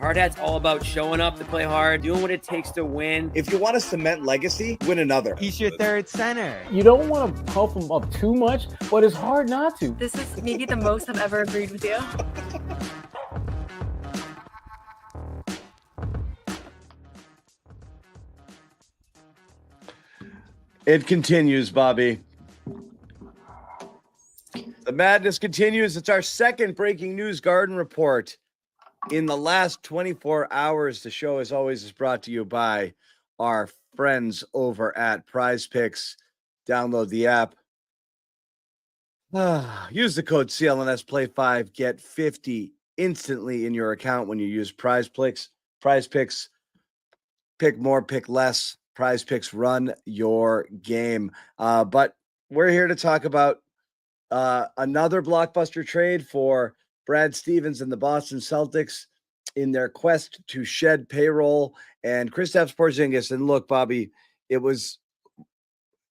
Hard Hat's all about showing up to play hard, doing what it takes to win. If you want to cement legacy, win another. He's your third center. You don't want to pump him up too much, but it's hard not to. This is maybe the most I've ever agreed with you. It continues, Bobby. The madness continues. It's our second breaking news Garden report in the last 24 hours. The show, as always, is brought to you by our friends over at Prize Picks. Download the app. Use the code CLNS Play 5. Get 50 instantly in your account when you use Prize Picks. Prize Picks. Pick more, pick less. Prize Picks, run your game. But we're here to talk about another blockbuster trade for Brad Stevens and the Boston Celtics in their quest to shed payroll and Kristaps Porzingis. And look, Bobby, it was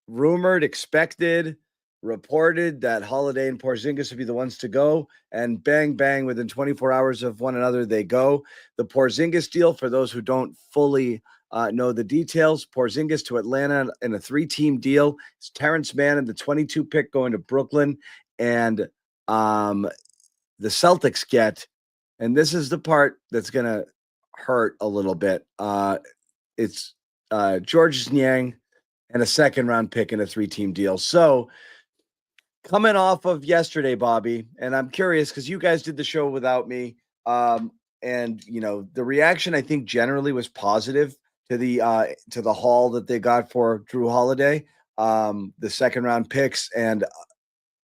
rumored, expected, reported that Holiday and Porzingis would be the ones to go, and bang, bang, within 24 hours of one another, they go. The Porzingis deal, for those who don't fully know the details, Porzingis to Atlanta in a 3-team deal. It's Terance Mann and the 22 pick going to Brooklyn, and the Celtics get, and this is the part that's going to hurt a little bit. It's Georges Niang and a second-round pick in a 3-team deal. So coming off of yesterday, Bobby, and I'm curious because you guys did the show without me, and you know the reaction I think generally was positive to the haul that they got for Drew Holiday, the second-round picks, and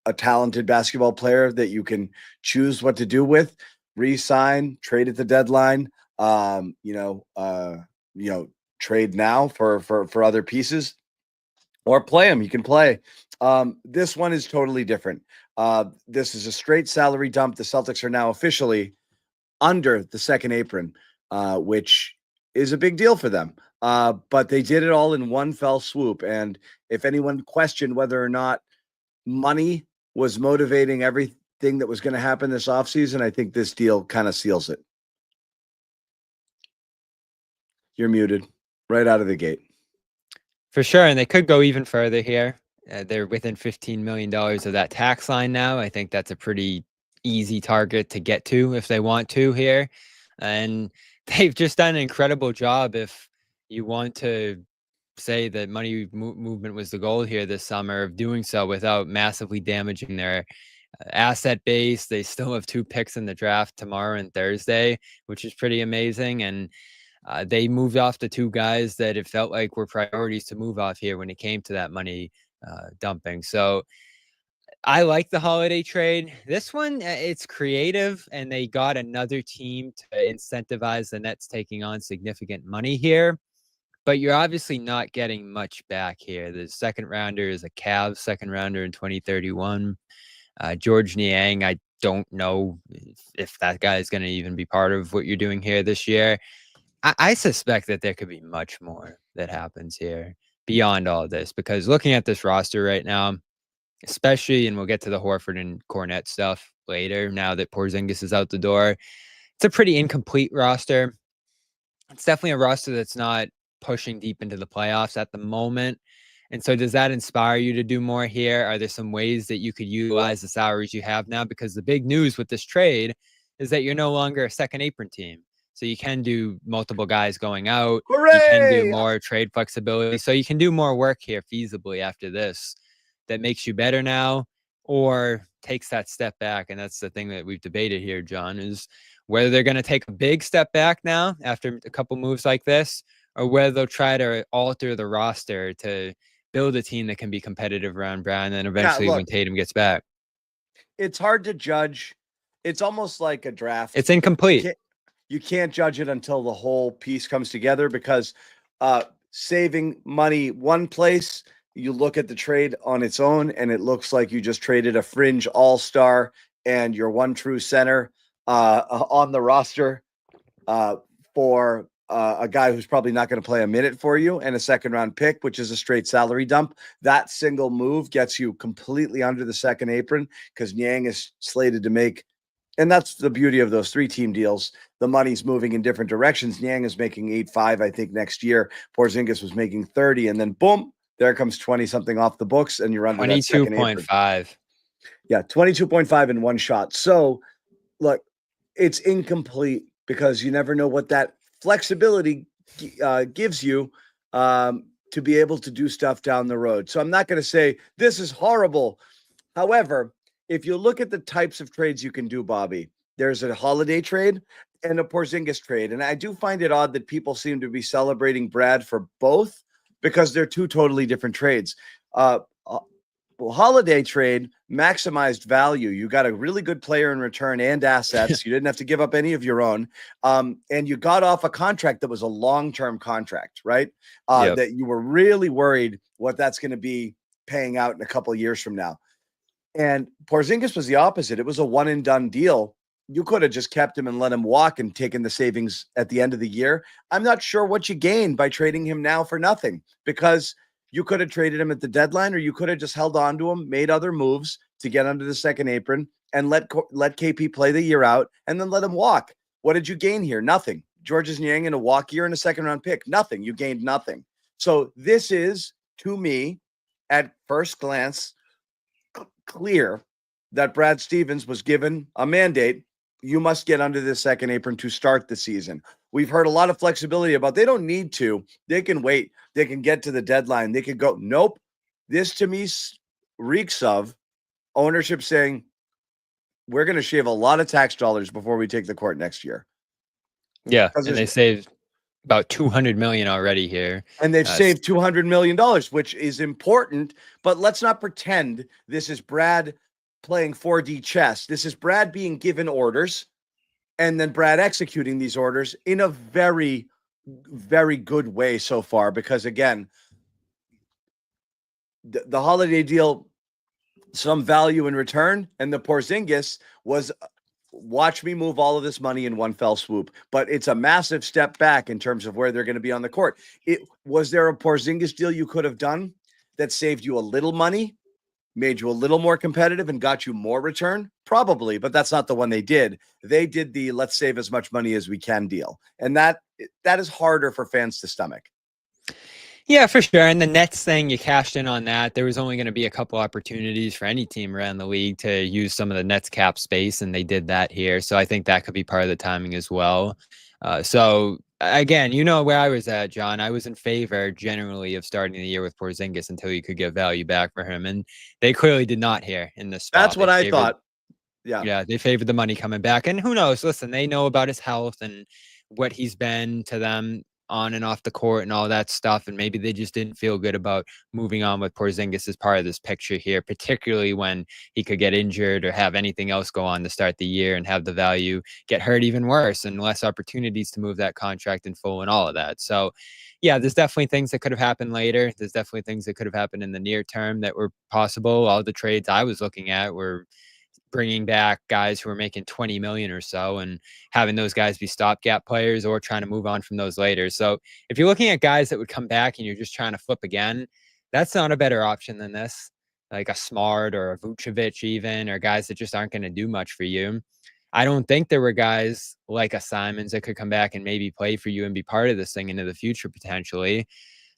a talented basketball player that you can choose what to do with, re-sign, trade at the deadline, trade now for other pieces, or play him. You can play. This one is totally different. This is a straight salary dump. The Celtics are now officially under the second apron, which is a big deal for them. But they did it all in one fell swoop. And if anyone questioned whether or not money was motivating everything that was going to happen this offseason, I think this deal kind of seals it. You're muted right out of the gate. For sure. And they could go even further here. They're within $15 million of that tax line now. I think that's a pretty easy target to get to if they want to here. And they've just done an incredible job. If you want to say that money movement was the goal here this summer, of doing so without massively damaging their asset base. They still have 2 picks in the draft tomorrow and Thursday, which is pretty amazing. And they moved off the 2 guys that it felt like were priorities to move off here when it came to that money dumping. So I like the Holiday trade. This one, it's creative, and they got another team to incentivize the Nets taking on significant money here. But you're obviously not getting much back here. The second rounder is a Cavs second rounder in 2031. Georges Niang, I don't know if that guy is going to even be part of what you're doing here this year. I suspect that there could be much more that happens here beyond all of this, because looking at this roster right now, especially, and we'll get to the Horford and Cornet stuff later, now that Porzingis is out the door, it's a pretty incomplete roster. It's definitely a roster that's not pushing deep into the playoffs at the moment. And so does that inspire you to do more here? Are there some ways that you could utilize the salaries you have now? Because the big news with this trade is that you're no longer a second apron team. So you can do multiple guys going out. Hooray! You can do more trade flexibility. So you can do more work here feasibly after this that makes you better now, or takes that step back. And that's the thing that we've debated here, John, is whether they're going to take a big step back now after a couple moves like this, or whether they'll try to alter the roster to build a team that can be competitive around Brown, and then eventually when Tatum gets back. It's hard to judge. It's almost like a draft. It's incomplete. You can't judge it until the whole piece comes together, because saving money one place, you look at the trade on its own, and it looks like you just traded a fringe all-star and your one true center on the roster for a guy who's probably not going to play a minute for you, and a second-round pick, which is a straight salary dump. That single move gets you completely under the second apron, because Niang is slated to make And that's the beauty of those 3-team deals. The money's moving in different directions. Niang is making 8.5, I think, next year. Porzingis was making 30, and then boom, there comes 20 something off the books, and you're under that second apron. 22.5. Yeah, 22.5 in one shot. So look, it's incomplete because you never know what that flexibility gives you to be able to do stuff down the road. So I'm not going to say this is horrible. However, if you look at the types of trades you can do, Bobby, there's a Holiday trade and a Porzingis trade. And I do find it odd that people seem to be celebrating Brad for both because they're two totally different trades. Holiday trade maximized value. You got a really good player in return and assets. You didn't have to give up any of your own. And you got off a contract that was a long-term contract, right? That you were really worried what that's going to be paying out in a couple of years from now. And Porzingis was the opposite. It was a one and done deal. You could have just kept him and let him walk and taken the savings at the end of the year. I'm not sure what you gained by trading him now for nothing, because you could have traded him at the deadline, or you could have just held on to him, made other moves to get under the second apron, and let KP play the year out, and then let him walk. What did you gain here? Nothing. Georges Niang in a walk year and a second-round pick. Nothing. You gained nothing. So this is, to me, at first glance, clear that Brad Stevens was given a mandate. You must get under the second apron to start the season. We've heard a lot of flexibility about they don't need to. They can wait. They can get to the deadline. They could go. Nope. This to me reeks of ownership saying, we're going to shave a lot of tax dollars before we take the court next year. Yeah, and they saved about $200 million already here. And they've saved $200 million, which is important. But let's not pretend this is Brad playing 4D chess. This is Brad being given orders and then Brad executing these orders in a very, very good way so far. Because again, the Holiday deal, some value in return, and the Porzingis was watch me move all of this money in one fell swoop. But it's a massive step back in terms of where they're going to be on the court. Was there a Porzingis deal you could have done that saved you a little money, made you a little more competitive, and got you more return? Probably, but that's not the one they did. They did the let's save as much money as we can deal. And that is harder for fans to stomach. Yeah, for sure. And the Nets thing, you cashed in on that. There was only going to be a couple opportunities for any team around the league to use some of the Nets cap space, and they did that here. So I think that could be part of the timing as well. So again, you know where I was at, John. I was in favor generally of starting the year with Porzingis until you could get value back for him. And they clearly did not here in this spot. That's what I thought. Yeah, they favored the money coming back. And who knows? Listen, they know about his health and what he's been to them on and off the court and all that stuff. And maybe they just didn't feel good about moving on with Porzingis as part of this picture here, particularly when he could get injured or have anything else go on to start the year and have the value get hurt even worse and less opportunities to move that contract in full and all of that. So yeah, there's definitely things that could have happened later. There's definitely things that could have happened in the near term that were possible. All the trades I was looking at were bringing back guys who are making 20 million or so and having those guys be stopgap players or trying to move on from those later. So if you're looking at guys that would come back and you're just trying to flip again, that's not a better option than this, like a Smart or a Vucevic even, or guys that just aren't going to do much for you. I don't think there were guys like a Simons that could come back and maybe play for you and be part of this thing into the future potentially.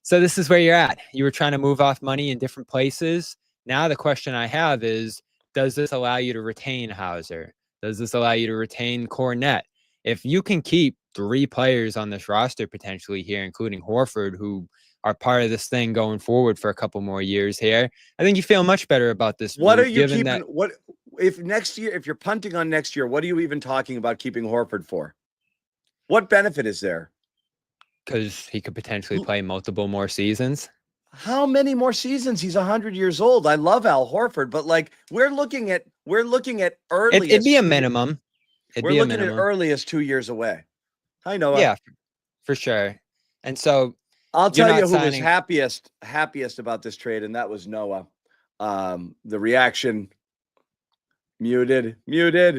So this is where you're at. You were trying to move off money in different places. Now the question I have is, does this allow you to retain Hauser? Does this allow you to retain Cornet? If you can keep 3 players on this roster potentially here, including Horford, who are part of this thing going forward for a couple more years here, I think you feel much better about this. What are you keeping? What if next year, if you're punting on next year, what are you even talking about keeping Horford for? What benefit is there? Because he could potentially play multiple more seasons. How many more seasons? He's 100 years old. I love Al Horford, but like we're looking at early. It'd be a minimum. We're looking at early as 2 years away. I know. Yeah, for sure. And so I'll tell you who was happiest about this trade, and that was Noah. The reaction. Muted Noah.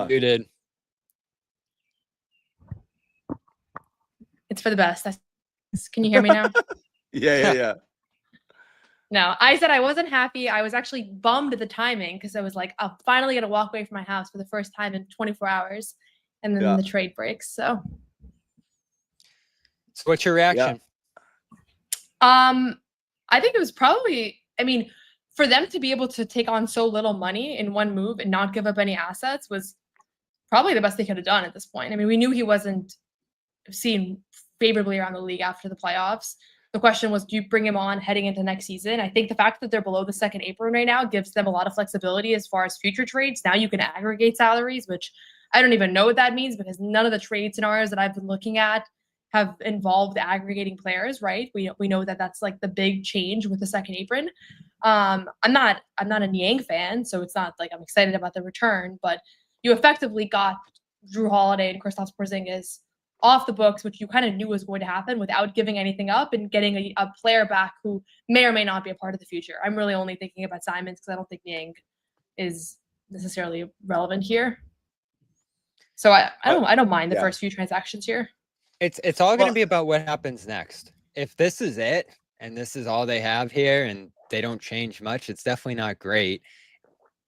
Muted. It's for the best. Can you hear me now? Yeah. No, I said I wasn't happy. I was actually bummed at the timing because I was like, I'm finally gonna walk away from my house for the first time in 24 hours, and then Yeah. the trade breaks. So, what's your reaction? I think it was probably. I mean, for them to be able to take on so little money in one move and not give up any assets was probably the best they could have done at this point. I mean, we knew he wasn't seen favorably around the league after the playoffs. The question was, do you bring him on heading into next season? I think the fact that they're below the second apron right now gives them a lot of flexibility as far as future trades. Now you can aggregate salaries, which I don't even know what that means because none of the trade scenarios that I've been looking at have involved aggregating players, right? We know that that's like the big change with the second apron. I'm not a Niang fan, so it's not like I'm excited about the return, but you effectively got Drew Holiday and Kristaps Porzingis off the books, which you kind of knew was going to happen without giving anything up and getting a player back who may or may not be a part of the future. I'm really only thinking about Simons because I don't think Niang is necessarily relevant here. So I don't mind the first few transactions here. It's all going to be about what happens next. If this is it and this is all they have here and they don't change much, it's definitely not great.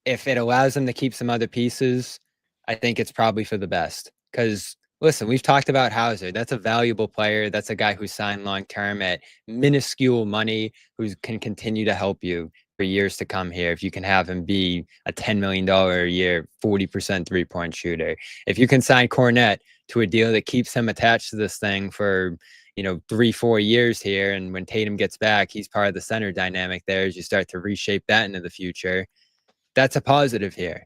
If it allows them to keep some other pieces, I think it's probably for the best. Because listen, we've talked about Hauser. That's a valuable player. That's a guy who signed long-term at minuscule money, who can continue to help you for years to come here. If you can have him be a $10 million a year, 40% three-point shooter. If you can sign Cornette to a deal that keeps him attached to this thing for, 3-4 years here. And when Tatum gets back, he's part of the center dynamic there as you start to reshape that into the future. That's a positive here.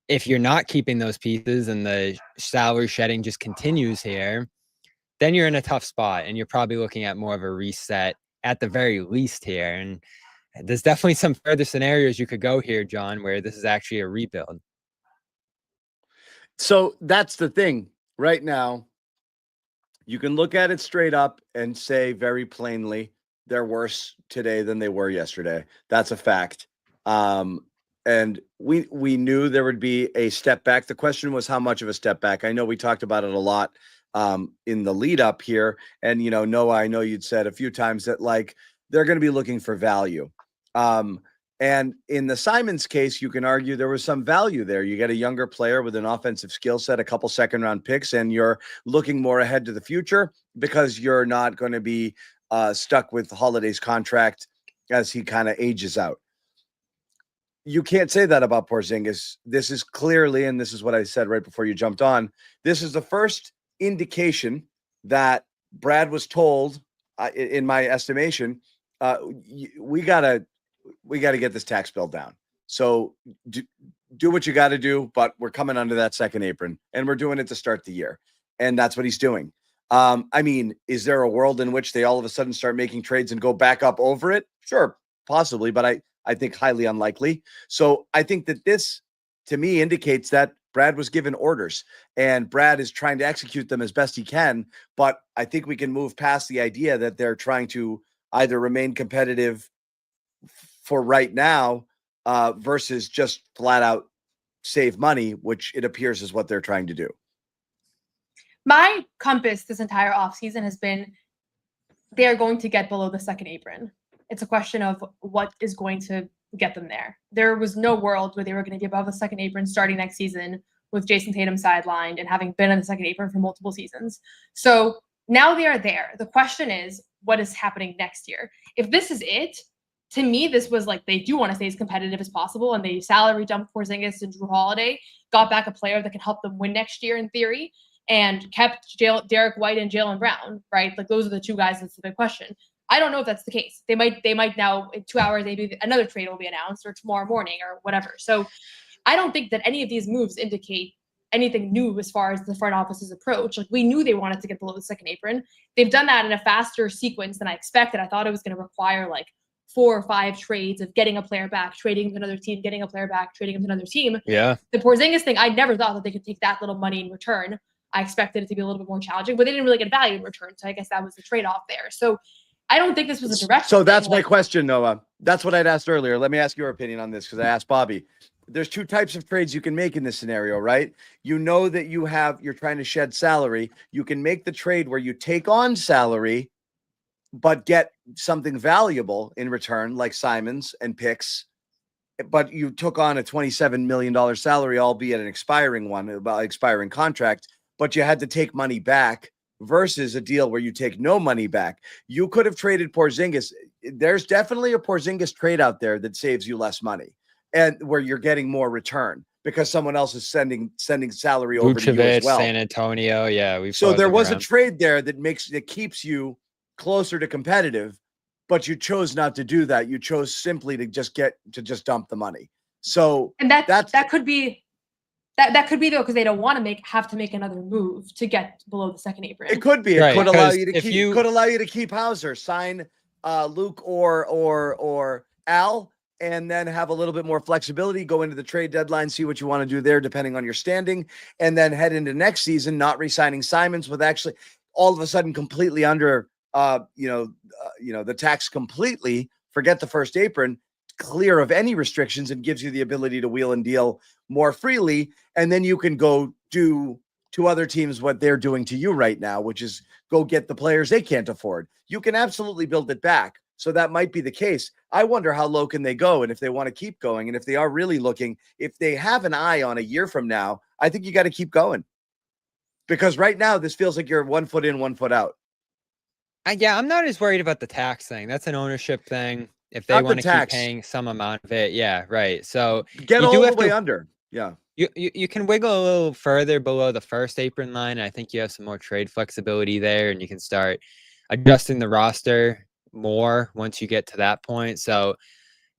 If you're not keeping those pieces and the salary shedding just continues here, then you're in a tough spot and you're probably looking at more of a reset at the very least here. And there's definitely some further scenarios you could go here, John, where this is actually a rebuild. So that's the thing right now. You can look at it straight up and say very plainly, they're worse today than they were yesterday. That's a fact. And we knew there would be a step back. The question was how much of a step back. I know we talked about it a lot in the lead up here. And, Noah, I know you'd said a few times that like they're going to be looking for value. And in the Simons case, you can argue there was some value there. You get a younger player with an offensive skill set, a couple second-round picks, and you're looking more ahead to the future because you're not going to be stuck with Holiday's contract as he kind of ages out. You can't say that about Porzingis. This is clearly, and this is what I said right before you jumped on, this is the first indication that Brad was told, in my estimation, we got to get this tax bill down. So do what you got to do, but we're coming under that second apron and we're doing it to start the year. And that's what he's doing. I mean, is there a world in which they all of a sudden start making trades and go back up over it? Sure, possibly, but I think highly unlikely. So I think that this, to me, indicates that Brad was given orders and Brad is trying to execute them as best he can. But I think we can move past the idea that they're trying to either remain competitive for right now versus just flat out save money, which it appears is what they're trying to do. My compass this entire offseason has been they are going to get below the second apron. It's a question of what is going to get them there. There was no world where they were going to be above the second apron starting next season with Jason Tatum sidelined and having been on the second apron for multiple seasons. So now they are there. The question is, what is happening next year? If this is it, to me, this was like they do want to stay as competitive as possible, and they salary dumped Porzingis and Drew Holiday, got back a player that can help them win next year in theory, and kept Derek White and Jaylen Brown, right? Like those are the two guys. That's the big question. I don't know if that's the case. They might now in 2 hours, maybe another trade will be announced or tomorrow morning or whatever. So I don't think that any of these moves indicate anything new as far as the front office's approach. Like we knew they wanted to get below the second apron. They've done that in a faster sequence than I expected. I thought it was going to require like 4 or 5 trades of getting a player back, trading him to another team, getting a player back, trading him to another team. Yeah. The Porzingis thing, I never thought that they could take that little money in return. I expected it to be a little bit more challenging, but they didn't really get value in return. So I guess that was the trade-off there. So I don't think this was a direct. So that's my question, Noah. That's what I'd asked earlier. Let me ask your opinion on this because I asked Bobby. There's 2 types of trades you can make in this scenario, right? You know that you're trying to shed salary. You can make the trade where you take on salary but get something valuable in return, like Simons and picks. But you took on a $27 million salary, albeit an expiring contract, but you had to take money back versus a deal where you take no money back. You could have traded Porzingis. There's definitely a Porzingis trade out there that saves you less money and where you're getting more return because someone else is sending salary over to you as well. San Antonio. Yeah. So there was a trade there that keeps you closer to competitive, but you chose not to do that. You chose simply to just dump the money. So and that could be though, because they don't want to have to make another move to get below the second apron. It could be. It Right, could allow you to could allow you to keep Hauser, sign Luke or Al, and then have a little bit more flexibility, go into the trade deadline, see what you want to do there, depending on your standing, and then head into next season, not re-signing Simons with actually all of a sudden completely under, the tax completely, forget the first apron, clear of any restrictions, and gives you the ability to wheel and deal more freely. And then you can go do to other teams what they're doing to you right now, which is go get the players they can't afford. You can absolutely build it back. So that might be the case. I wonder how low can they go and if they want to keep going. And if they are really looking, if they have an eye on a year from now, I think you got to keep going. Because right now, this feels like you're 1 foot in, 1 foot out. Yeah, I'm not as worried about the tax thing. That's an ownership thing. If they want to keep paying some amount of it, yeah, right. So get all the way under. Yeah. You can wiggle a little further below the first apron line. I think you have some more trade flexibility there, and you can start adjusting the roster more once you get to that point. So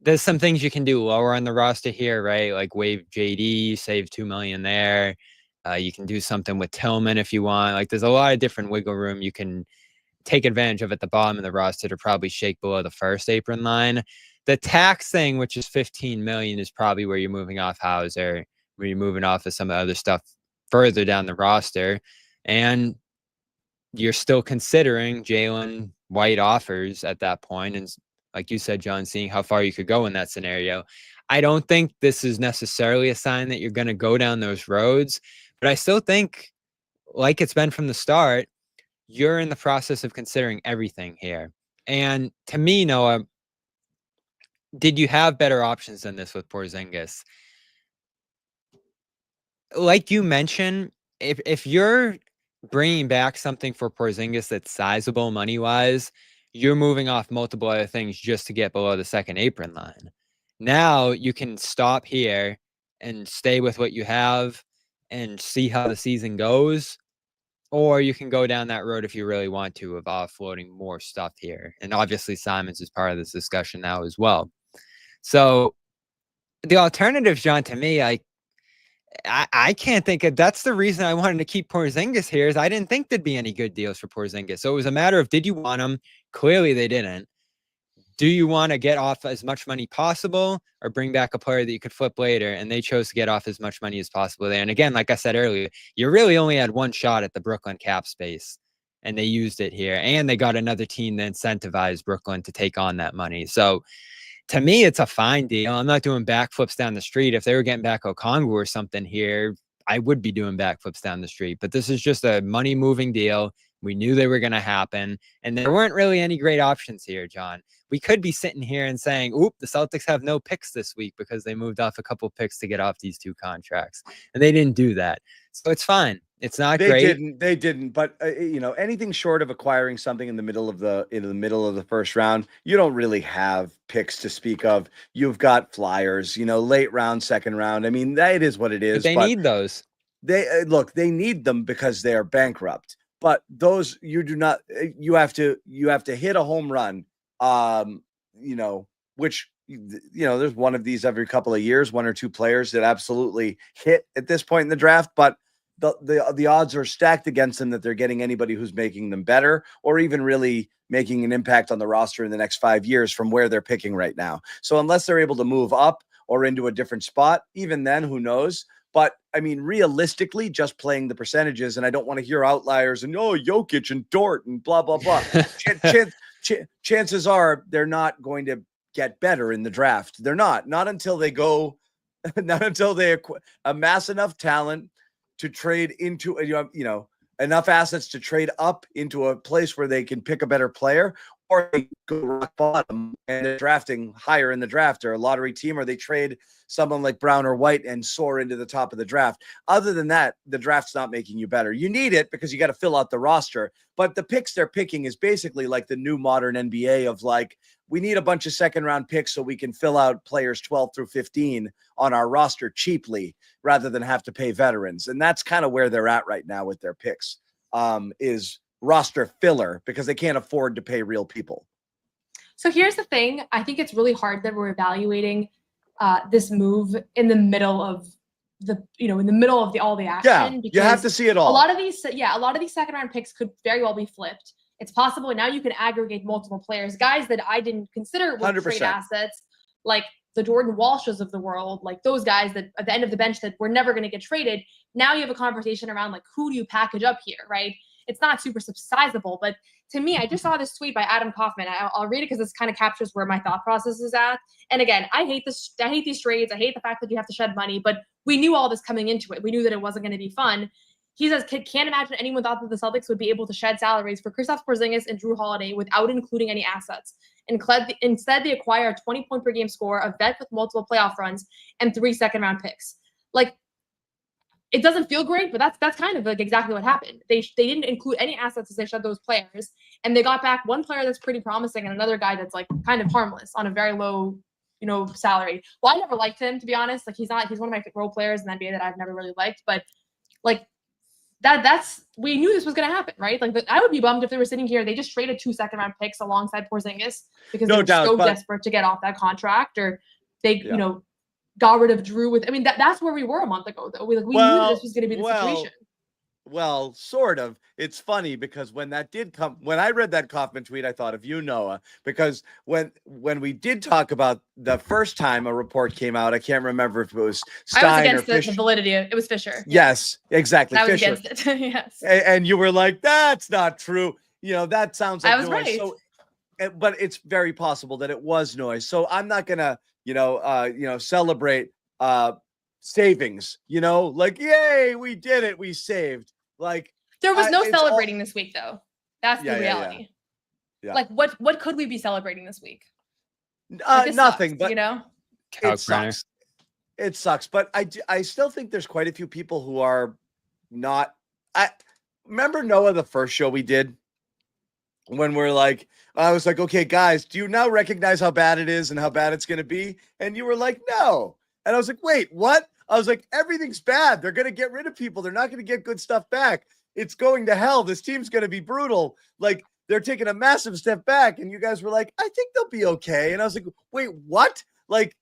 there's some things you can do lower on the roster here, right? Like waive JD, save $2 million there. You can do something with Tillman if you want. Like there's a lot of different wiggle room you can take advantage of at the bottom of the roster to probably shake below the first apron line. The tax thing, which is $15 million, is probably where you're moving off Hauser, where you're moving off of some of the other stuff further down the roster. And you're still considering Jaylen White offers at that point. And like you said, John, seeing how far you could go in that scenario. I don't think this is necessarily a sign that you're going to go down those roads, but I still think, like it's been from the start, you're in the process of considering everything here. And to me, Noah, did you have better options than this with Porzingis? Like you mentioned, if you're bringing back something for Porzingis that's sizable money-wise, you're moving off multiple other things just to get below the second apron line. Now you can stop here and stay with what you have and see how the season goes. Or you can go down that road if you really want to of offloading more stuff here. And obviously Simons is part of this discussion now as well. So the alternatives, John, to me, I can't think of. That's the reason I wanted to keep Porzingis here is I didn't think there'd be any good deals for Porzingis. So it was a matter of, did you want him? Clearly they didn't. Do you want to get off as much money possible or bring back a player that you could flip later? And they chose to get off as much money as possible there. And again, like I said earlier, you really only had one shot at the Brooklyn cap space, and they used it here. And they got another team that incentivized Brooklyn to take on that money. So to me, it's a fine deal. I'm not doing backflips down the street. If they were getting back Okongwu or something here, I would be doing backflips down the street. But this is just a money-moving deal. We knew they were going to happen. And there weren't really any great options here, John. We could be sitting here and saying, oop, the Celtics have no picks this week because they moved off a couple of picks to get off these two contracts. And they didn't do that. So it's fine. It's not great. They didn't. But anything short of acquiring something in the middle of the first round, you don't really have picks to speak of. You've got flyers, late round, second round. I mean, that is what it is. But they need those. They need them because they are bankrupt. But those you do not. You have to hit a home run. Which there's one of these every couple of years, one or two players that absolutely hit at this point in the draft, but the odds are stacked against them that they're getting anybody who's making them better or even really making an impact on the roster in the next 5 years from where they're picking right now. So unless they're able to move up or into a different spot, even then, who knows? But I mean, realistically, just playing the percentages, and I don't want to hear outliers and Jokic and Dort and blah, blah, blah. Chances are they're not going to get better in the draft. They're not until they amass enough talent to trade into, enough assets to trade up into a place where they can pick a better player, or they go rock bottom and they're drafting higher in the draft, or a lottery team, or they trade someone like Brown or White and soar into the top of the draft. Other than that, the draft's not making you better. You need it because you got to fill out the roster, but the picks they're picking is basically like the new modern NBA of like, we need a bunch of second round picks so we can fill out players 12 through 15 on our roster cheaply rather than have to pay veterans. And that's kind of where they're at right now with their picks, is roster filler because they can't afford to pay real people. So here's the thing. I think it's really hard that we're evaluating this move in the middle of all the action. Yeah, you have to see it all. A lot of these second round picks could very well be flipped. It's possible. And now you can aggregate multiple players, guys that I didn't consider would 100%. trade assets, like the Jordan Walshes of the world, like those guys that at the end of the bench that were never going to get traded. Now you have a conversation around like, who do you package up here, right? It's not super sizable, but to me, I just saw this tweet by Adam Kaufman. I'll read it because this kind of captures where my thought process is at. And again, I hate this. I hate these trades. I hate the fact that you have to shed money, but we knew all this coming into it. We knew that it wasn't going to be fun. He says, can't imagine anyone thought that the Celtics would be able to shed salaries for Kristaps Porzingis and Drew Holiday without including any assets. Instead, they acquire a 20-point per game score, a vet with multiple playoff runs, and 3 second-round picks. Like, it doesn't feel great, but that's kind of like exactly what happened. They didn't include any assets as they shed those players, and they got back one player that's pretty promising and another guy that's like kind of harmless on a very low, salary. Well, I never liked him, to be honest. Like he's one of my role players in the NBA that I've never really liked, but like that's we knew this was going to happen, right? Like I would be bummed if they were sitting here. They just traded 2 second-round picks alongside Porzingis because they were so desperate to get off that contract, or they got rid of Drew with. I mean, that's where we were a month ago, though. We knew this was going to be the situation. Well, sort of. It's funny because when that did come, when I read that Kaufman tweet, I thought of you, Noah, because when we did talk about the first time a report came out, I can't remember if it was Stein I was against or Fisher. the validity. It was Fisher. Yes, exactly. I was Fisher. against it. Yes. And you were like, that's not true. That sounds like I was noise. right. So, but it's very possible that it was noise. So I'm not gonna, celebrate savings, like, yay, we did it. We saved. Like there was no celebrating this week, though. That's the reality. Yeah. Like what could we be celebrating this week? Nothing, sucks, but it sucks. It sucks. But I still think there's quite a few people who are not. I remember, Noah, the first show we did when I was like, okay, guys, do you now recognize how bad it is and how bad it's going to be? And you were like, no. And I was like, wait, what? I was like, everything's bad. They're going to get rid of people. They're not going to get good stuff back. It's going to hell. This team's going to be brutal. Like, they're taking a massive step back. And you guys were like, I think they'll be okay. And I was like, wait, what? Like,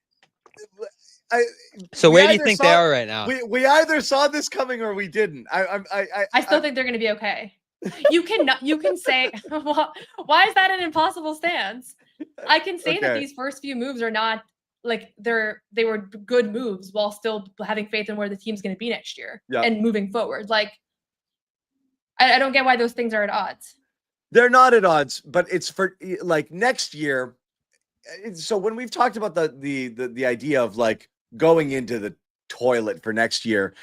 so where do you think they are right now? We either saw this coming or we didn't. I still think they're going to be okay. You can say, why is that an impossible stance? I can say that these first few moves are not like they were good moves while still having faith in where the team's going to be next year and moving forward. Like, I don't get why those things are at odds. They're not at odds, but it's for like next year. So when we've talked about the idea of like going into the toilet for next year,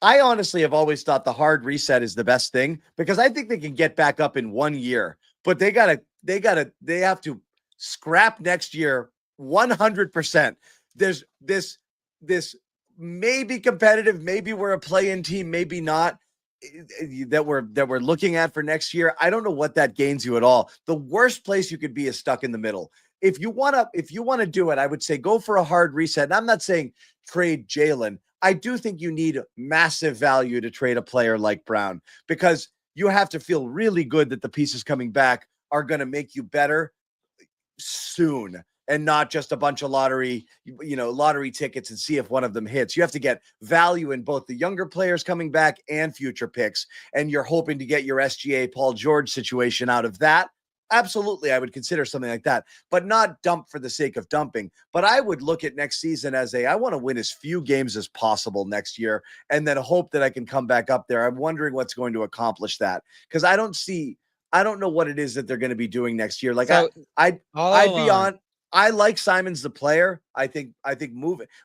I honestly have always thought the hard reset is the best thing because I think they can get back up in 1 year, but they have to scrap next year 100%. There's this maybe competitive, maybe we're a play-in team, maybe not, that we're looking at for next year. I don't know what that gains you at all. The worst place you could be is stuck in the middle. If you want to do it, I would say go for a hard reset. And I'm not saying trade Jaylen. I do think you need massive value to trade a player like Brown because you have to feel really good that the pieces coming back are going to make you better soon and not just a bunch of lottery tickets and see if one of them hits. You have to get value in both the younger players coming back and future picks. And you're hoping to get your SGA Paul George situation out of that. Absolutely, I would consider something like that, but not dump for the sake of dumping. But I would look at next season as I want to win as few games as possible next year and then hope that I can come back up there. I'm wondering what's going to accomplish that because I don't know what it is that they're going to be doing next year. Like so, I'd be on. I like Simons, the player. I think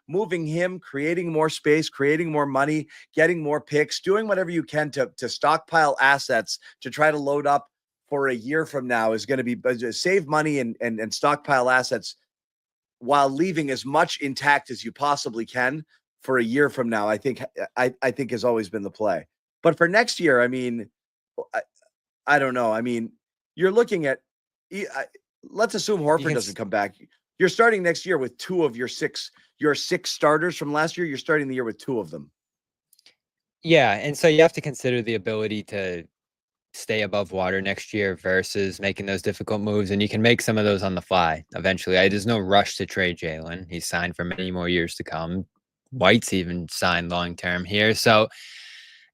moving him, creating more space, creating more money, getting more picks, doing whatever you can to stockpile assets to try to load up for a year from now is going to be save money and stockpile assets while leaving as much intact as you possibly can for a year from now. I think has always been the play. But for next year, I mean, I don't know. I mean, you're looking at let's assume Horford doesn't come back. You're starting next year with 2 of your 6 starters from last year. You're starting the year with 2 of them. Yeah, and so you have to consider the ability to stay above water next year versus making those difficult moves, and you can make some of those on the fly eventually. There's no rush to trade Jaylen. He's signed for many more years to come. White's even signed long-term here. So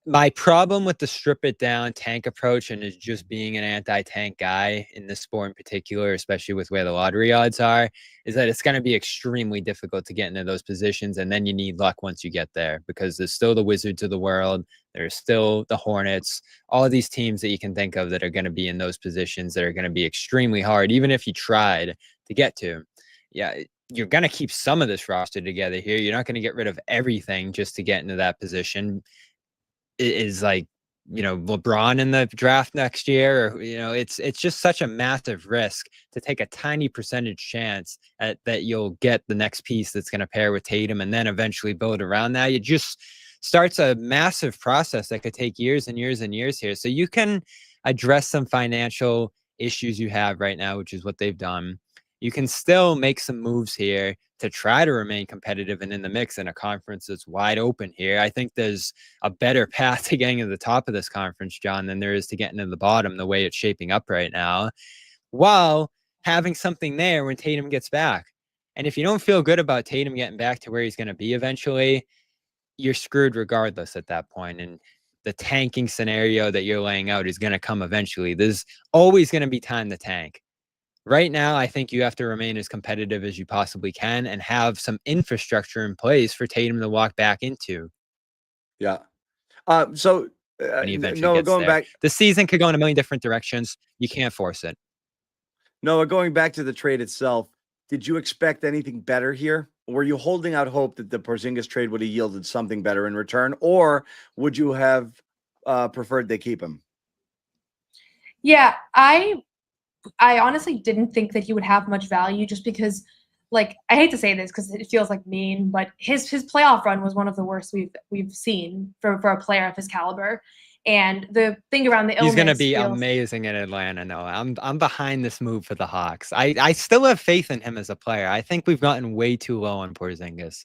my problem with the strip it down tank approach and is just being an anti-tank guy in this sport in particular, especially with where the lottery odds are, is that it's going to be extremely difficult to get into those positions. And then you need luck once you get there, because there's still the Wizards of the world. There's still the Hornets, all of these teams that you can think of that are going to be in those positions that are going to be extremely hard, even if you tried to get to. Yeah, you're going to keep some of this roster together here. You're not going to get rid of everything just to get into that position. It is like, LeBron in the draft next year, or, it's just such a massive risk to take a tiny percentage chance that you'll get the next piece that's going to pair with Tatum and then eventually build around that. It just starts a massive process that could take years and years and years here. So you can address some financial issues you have right now, which is what they've done. You can still make some moves here to try to remain competitive and in the mix in a conference that's wide open here. I think there's a better path to getting to the top of this conference, John, than there is to getting to the bottom the way it's shaping up right now, while having something there when Tatum gets back. And if you don't feel good about Tatum getting back to where he's going to be eventually, you're screwed regardless at that point. And the tanking scenario that you're laying out is going to come eventually. There's always going to be time to tank. Right now, I think you have to remain as competitive as you possibly can and have some infrastructure in place for Tatum to walk back into. Yeah. When he eventually gets going there. back, the season could go in a million different directions. You can't force it. Noah, going back to the trade itself, did you expect anything better here? Were you holding out hope that the Porzingis trade would have yielded something better in return, or would you have preferred they keep him? Yeah, I honestly didn't think that he would have much value, just because, like, I hate to say this because it feels like mean, but his playoff run was one of the worst we've seen for a player of his caliber. And the thing around the illness, he's going to be amazing in Atlanta. No, I'm behind this move for the Hawks. I still have faith in him as a player. I think we've gotten way too low on Porzingis.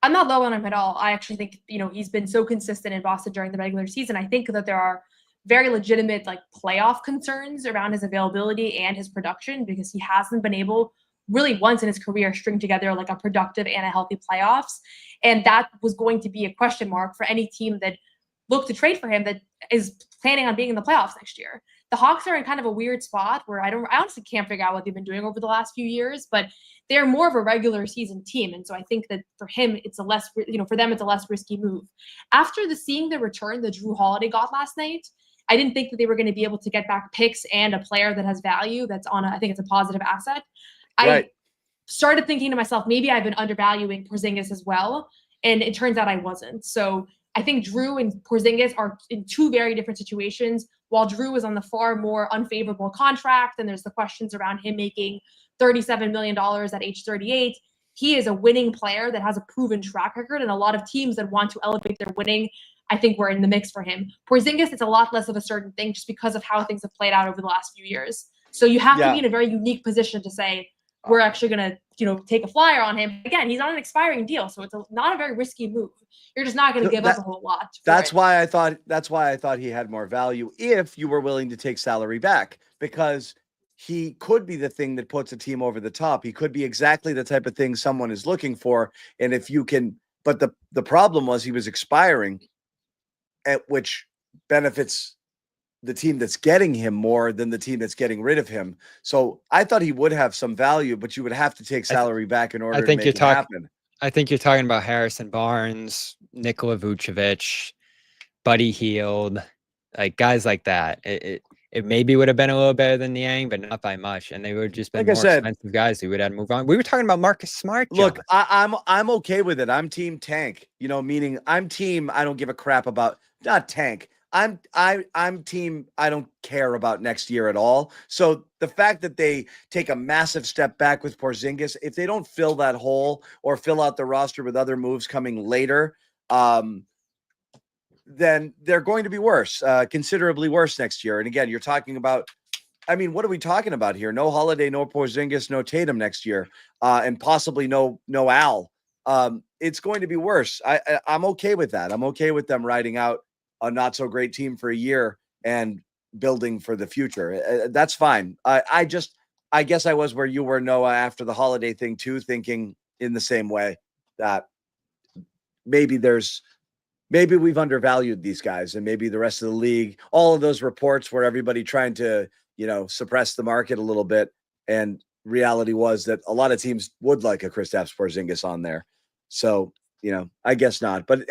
I'm not low on him at all. I actually think, he's been so consistent in Boston during the regular season. I think that there are very legitimate playoff concerns around his availability and his production, because he hasn't been able really once in his career string together a productive and a healthy playoffs. And that was going to be a question mark for any team that looked to trade for him that is planning on being in the playoffs next year. The Hawks are in kind of a weird spot where I honestly can't figure out what they've been doing over the last few years, but they're more of a regular season team. And so I think that for him, it's for them, it's a less risky move. After seeing the return that Jrue Holiday got last night, I didn't think that they were going to be able to get back picks and a player that has value that's I think it's a positive asset. Right. I started thinking to myself, maybe I've been undervaluing Porzingis as well. And it turns out I wasn't. So I think Jrue and Porzingis are in 2 very different situations. While Jrue is on the far more unfavorable contract, and there's the questions around him making $37 million at age 38, he is a winning player that has a proven track record, and a lot of teams that want to elevate their winning, I think we're in the mix for him. Porzingis, it's a lot less of a certain thing just because of how things have played out over the last few years. So you have to be in a very unique position to say, we're actually going to, take a flyer on him. Again, he's on an expiring deal, so it's not a very risky move. You're just not going to give up a whole lot. That's why I thought he had more value if you were willing to take salary back, because he could be the thing that puts a team over the top. He could be exactly the type of thing someone is looking for. And if you can, but the problem was he was expiring, which benefits the team that's getting him more than the team that's getting rid of him. So I thought he would have some value, but you would have to take salary back in order to make it happen. I think you're talking about Harrison Barnes, Nikola Vucevic, Buddy Hield, guys like that. It maybe would have been a little better than Niang, but not by much. And they would have just been more expensive guys who would have to move on. We were talking about Marcus Smart. John. Look, I'm okay with it. I'm team tank, meaning I'm team I don't give a crap about, not tank. I'm team. I don't care about next year at all. So the fact that they take a massive step back with Porzingis, if they don't fill that hole or fill out the roster with other moves coming later, then they're going to be worse, considerably worse next year. And again, you're talking about, I mean, what are we talking about here? No Holiday, no Porzingis, no Tatum next year, and possibly no Al. It's going to be worse. I'm okay with that. I'm okay with them riding out a not so great team for a year and building for the future. That's fine. I guess I was where you were, Noah, after the Holiday thing too, thinking in the same way that maybe we've undervalued these guys, and maybe the rest of the league, all of those reports where everybody trying to, suppress the market a little bit. And reality was that a lot of teams would like a Kristaps Porzingis on there. So, I guess not. But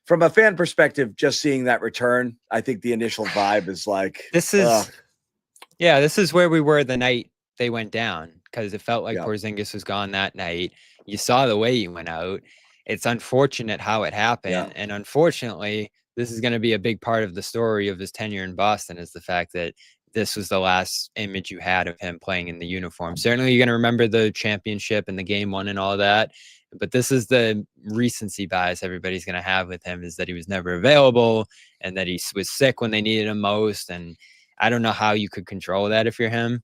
from a fan perspective, just seeing that return, I think the initial vibe is like, this is where we were the night they went down, because it felt like Porzingis was gone that night. You saw the way he went out. It's unfortunate how it happened. Yeah. And unfortunately, this is going to be a big part of the story of his tenure in Boston, is the fact that this was the last image you had of him playing in the uniform. Certainly you're going to remember the championship and the game one and all that. But this is the recency bias everybody's going to have with him, is that he was never available and that he was sick when they needed him most. And I don't know how you could control that if you're him.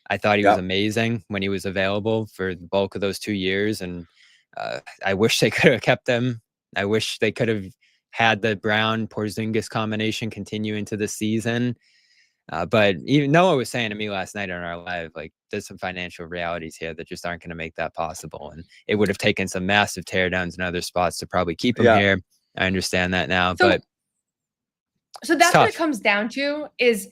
I thought he was amazing when he was available for the bulk of those 2 years. And I wish they could have kept him. I wish they could have had the Brown Porzingis combination continue into the season. But even Noah was saying to me last night on our live, like, there's some financial realities here that just aren't going to make that possible. And it would have taken some massive teardowns in other spots to probably keep him here. I understand that now. So that's what it comes down to, is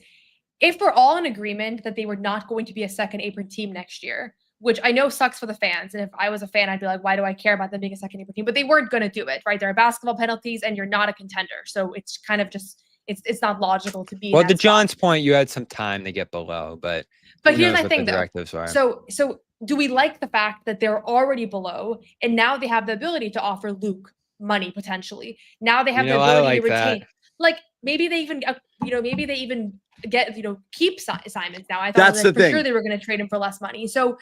if we're all in agreement that they were not going to be a second apron team next year, which I know sucks for the fans. And if I was a fan, I'd be like, why do I care about them being a second apron team? But they weren't going to do it, right? There are basketball penalties and you're not a contender. So it's kind of just, it's not logical to be. Well, to John's point, you had some time to get below, but here's my thing though. So do we like the fact that they're already below and now they have the ability to offer Luke money potentially? Now they have the ability to retain. Like maybe they even, get, keep Simons now. I thought for sure they were going to trade him for less money. So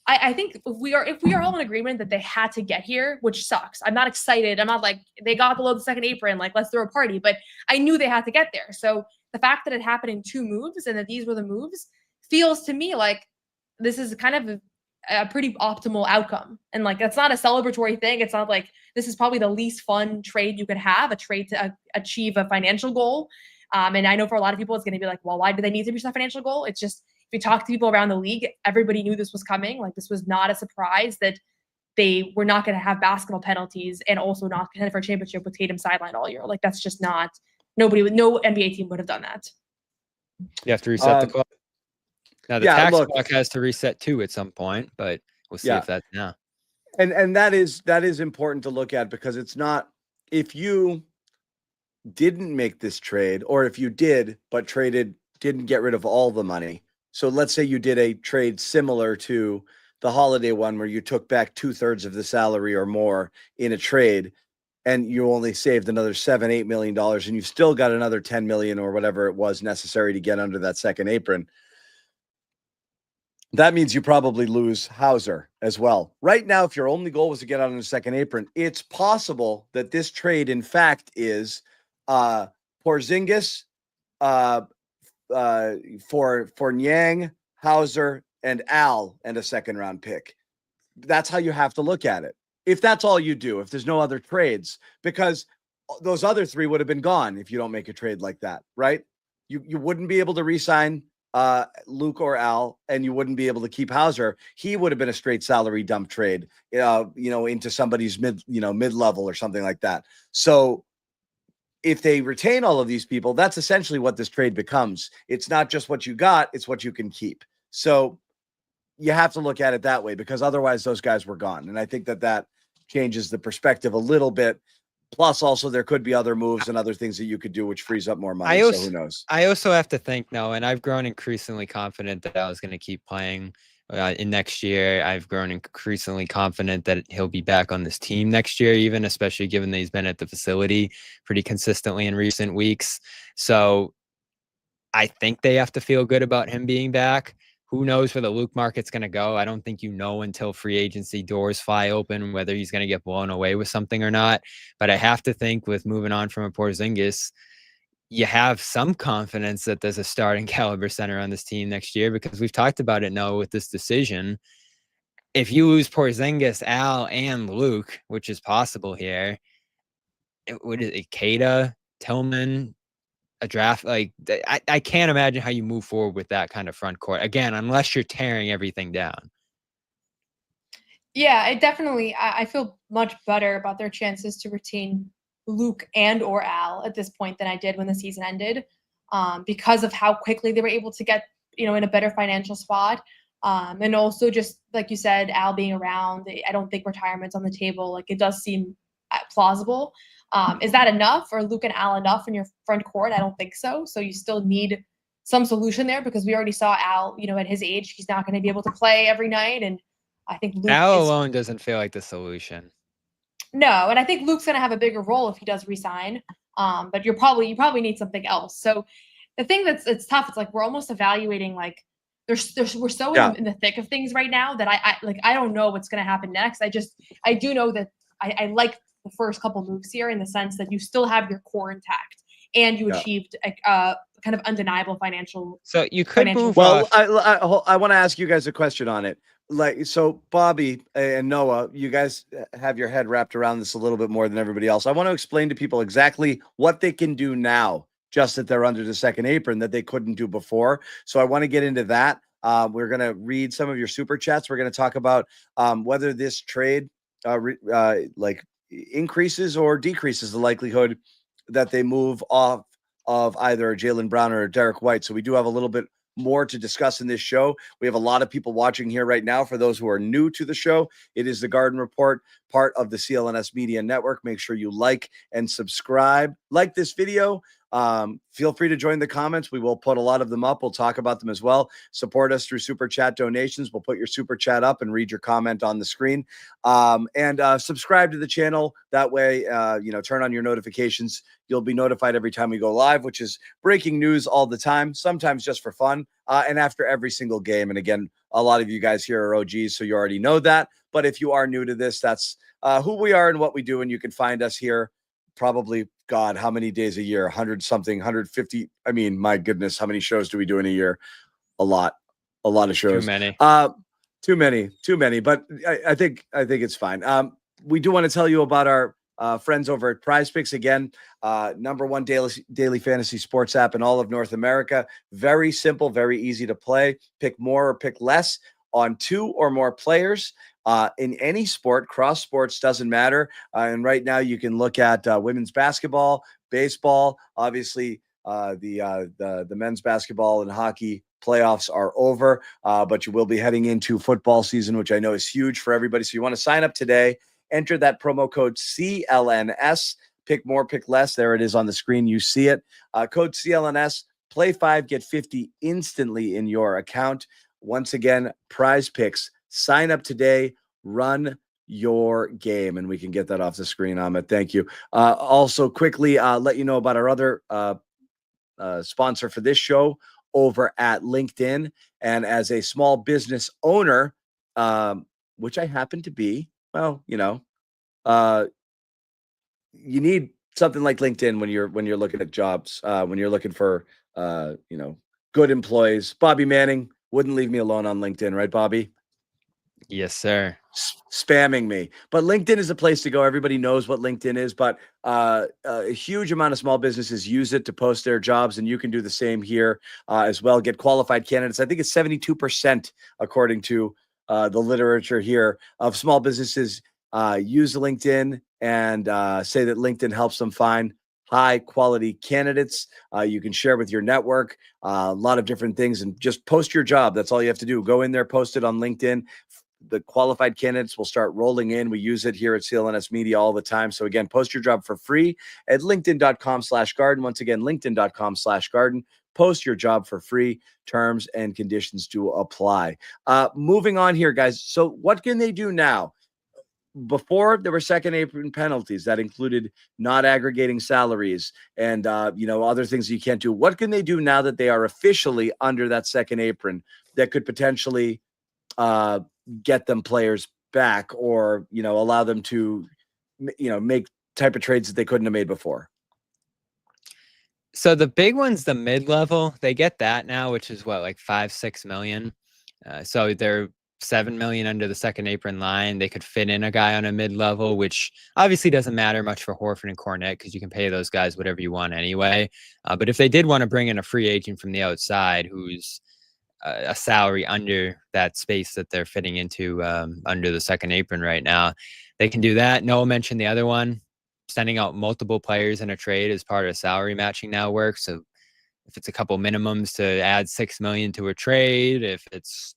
I think if we are all in agreement that they had to get here, which sucks. I'm not excited. I'm not like they got below the second apron, like let's throw a party, but I knew they had to get there. So the fact that it happened in 2 moves and that these were the moves feels to me like this is kind of a pretty optimal outcome. And like, that's not a celebratory thing. It's not like this is probably the least fun trade you could have, a trade to achieve a financial goal. And I know for a lot of people, it's going to be like, well, why do they need to reach that financial goal? It's just, if you talk to people around the league, everybody knew this was coming. Like this was not a surprise that they were not going to have basketball penalties and also not contend for a championship with Tatum sidelined all year. Like that's just not, no NBA team would have done that. You have to reset the clock. Now the tax clock has to reset too at some point, but we'll see if that's now. And that is important to look at, because it's not, if you didn't make this trade, or if you did but didn't get rid of all the money. So let's say you did a trade similar to the Holiday one, where you took back 2/3 of the salary or more in a trade, and you only saved another $7-8 million, and you've still got another 10 million or whatever it was necessary to get under that second apron. That means you probably lose Hauser as well. Right now, if your only goal was to get out on the second apron, it's possible that this trade, in fact, is Porzingis for Niang, Hauser, and Al, and a second-round pick. That's how you have to look at it. If that's all you do, if there's no other trades, because those other 3 would have been gone if you don't make a trade like that, right? You wouldn't be able to re-sign Luke or Al, and you wouldn't be able to keep Hauser. He would have been a straight salary dump trade, into somebody's mid-level or something like that. So if they retain all of these people, that's essentially what this trade becomes. It's not just what you got, it's what you can keep. So you have to look at it that way, because otherwise those guys were gone. And I think that changes the perspective a little bit. Plus, also, there could be other moves and other things that you could do, which frees up more money. So who knows? I also have to think, and I've grown increasingly confident that I was going to keep playing in next year. I've grown increasingly confident that he'll be back on this team next year, even especially given that he's been at the facility pretty consistently in recent weeks. So I think they have to feel good about him being back. Who knows where the Luke market's going to go? I don't think you know until free agency doors fly open whether he's going to get blown away with something or not. But I have to think with moving on from a Porzingis, you have some confidence that there's a starting caliber center on this team next year, because we've talked about it now with this decision. If you lose Porzingis, Al, and Luke, which is possible here, what is it, Kada, Tillman, a draft, like I can't imagine how you move forward with that kind of front court again, unless you're tearing everything down. Yeah, it definitely. I feel much better about their chances to retain Luke and or Al at this point than I did when the season ended, because of how quickly they were able to get in a better financial spot, and also just like you said, Al being around. I don't think retirement's on the table. Like, it does seem plausible. Is that enough, or Luke and Al enough in your front court? I don't think so. So you still need some solution there, because we already saw Al, at his age, he's not going to be able to play every night. And I think Luke Al alone doesn't feel like the solution. No, and I think Luke's going to have a bigger role if he does resign. But you probably need something else. So the thing it's tough. It's like we're almost evaluating, like we're so in the thick of things right now that I don't know what's going to happen next. I do know that I like the first couple moves here, in the sense that you still have your core intact and you achieved a kind of undeniable financial. So you could move Well, off. I want to ask you guys a question on it. Like, so Bobby and Noah, you guys have your head wrapped around this a little bit more than everybody else. I want to explain to people exactly what they can do now, just that they're under the second apron, that they couldn't do before. So I want to get into that. We're going to read some of your super chats. We're going to talk about whether this trade like increases or decreases the likelihood that they move off of either Jaylen Brown or Derek White. So we do have a little bit more to discuss in this show. We have a lot of people watching here right now. For those who are new to the show, it is the Garden Report, part of the CLNS Media Network. Make sure you like and subscribe. Like this video. Feel free to join the comments. We will put a lot of them up. We'll talk about them as well. Support us through super chat donations. We'll put your super chat up and read your comment on the screen. And subscribe to the channel. That way, turn on your notifications. You'll be notified every time we go live, which is breaking news all the time, sometimes just for fun, and after every single game. And again, a lot of you guys here are OGs, so you already know that. But if you are new to this, that's who we are and what we do. And you can find us here probably, God, how many days a year? 100 something, 150. I mean, my goodness, how many shows do we do in a year? A lot of shows. Too many. But I think it's fine. We do want to tell you about our friends over at Prize Picks. Again, #1 daily fantasy sports app in all of North America. Very simple, very easy to play. Pick more or pick less on 2 or more players. In any sport, cross sports, doesn't matter. And right now you can look at women's basketball, baseball. Obviously, the men's basketball and hockey playoffs are over, but you will be heading into football season, which I know is huge for everybody. So you want to sign up today. Enter that promo code CLNS. Pick more, pick less. There it is on the screen. You see it. Code CLNS. Play 5, get 50 instantly in your account. Once again, Prize Picks. Sign up today. Run your game, and we can get that off the screen, Ahmed. Thank you. Also, quickly let you know about our other sponsor for this show over at LinkedIn. And as a small business owner, which I happen to be, well, you need something like LinkedIn when you're looking at jobs, when you're looking for good employees. Bobby Manning wouldn't leave me alone on LinkedIn, right, Bobby? Yes, sir. Spamming me. But LinkedIn is a place to go. Everybody knows what LinkedIn is, but a huge amount of small businesses use it to post their jobs, and you can do the same here as well. Get qualified candidates. I think it's 72%, according to the literature here, of small businesses use LinkedIn and say that LinkedIn helps them find high quality candidates. You can share with your network a lot of different things and just post your job. That's all you have to do. Go in there, post it on LinkedIn. The qualified candidates will start rolling in. We use it here at CLNS Media all the time. So again, post your job for free at linkedin.com/garden. Once again, linkedin.com/garden. Post your job for free. Terms and conditions to apply. Moving on here, guys. So what can they do now? Before, there were second apron penalties that included not aggregating salaries and other things you can't do. What can they do now that they are officially under that second apron that could potentially get them players back, or allow them to make type of trades that they couldn't have made before? So the big one's the mid-level. They get that now, which is what, like 5-6 million. So they're 7 million under the second apron line. They could fit in a guy on a mid-level, which obviously doesn't matter much for Horford and Cornet because you can pay those guys whatever you want anyway. But if they did want to bring in a free agent from the outside who's a salary under that space that they're fitting into under the second apron right now, they can do that. Noah mentioned the other one. Sending out multiple players in a trade as part of salary matching now works. So if it's a couple minimums to add 6 million to a trade, if it's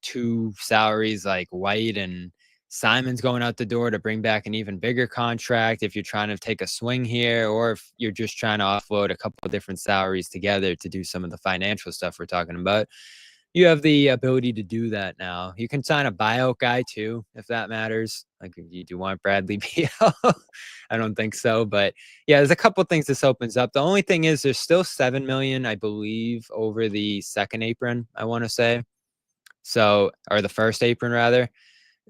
2 salaries like White and Simons going out the door to bring back an even bigger contract, if you're trying to take a swing here, or if you're just trying to offload a couple of different salaries together to do some of the financial stuff we're talking about, you have the ability to do that now. You can sign a buyout guy too, if that matters. Like, do you want Bradley Beal? I don't think so, but yeah, there's a couple things this opens up. The only thing is there's still 7 million, I believe, over the second apron, I want to say. So, or the first apron rather.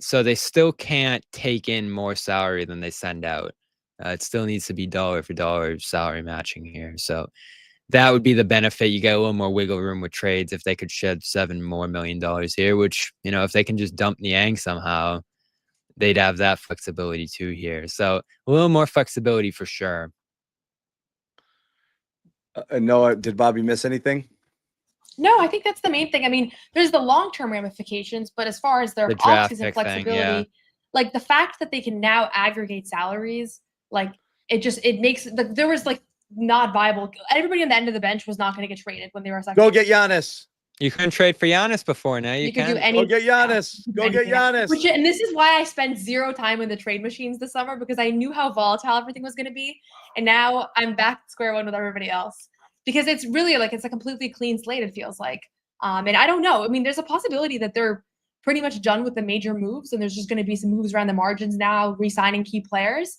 So they still can't take in more salary than they send out. It still needs to be dollar for dollar salary matching here. So that would be the benefit. You get a little more wiggle room with trades if they could shed $7 million here, which, if they can just dump Niang somehow, they'd have that flexibility too here. So a little more flexibility for sure. Noah, did Bobby miss anything? No, I think that's the main thing. I mean, there's the long-term ramifications, but as far as their off-season flexibility, like the fact that they can now aggregate salaries, like it makes there was like not viable. Everybody on the end of the bench was not going to get traded when they were second. Go get Giannis. You couldn't trade for Giannis before. Now you can do anything. Go get Giannis. Go get Giannis. And this is why I spent 0 time in the trade machines this summer, because I knew how volatile everything was going to be. And now I'm back to square one with everybody else, because it's really like it's a completely clean slate, it feels like. And I don't know. I mean, there's a possibility that they're pretty much done with the major moves, and there's just going to be some moves around the margins now, re-signing key players.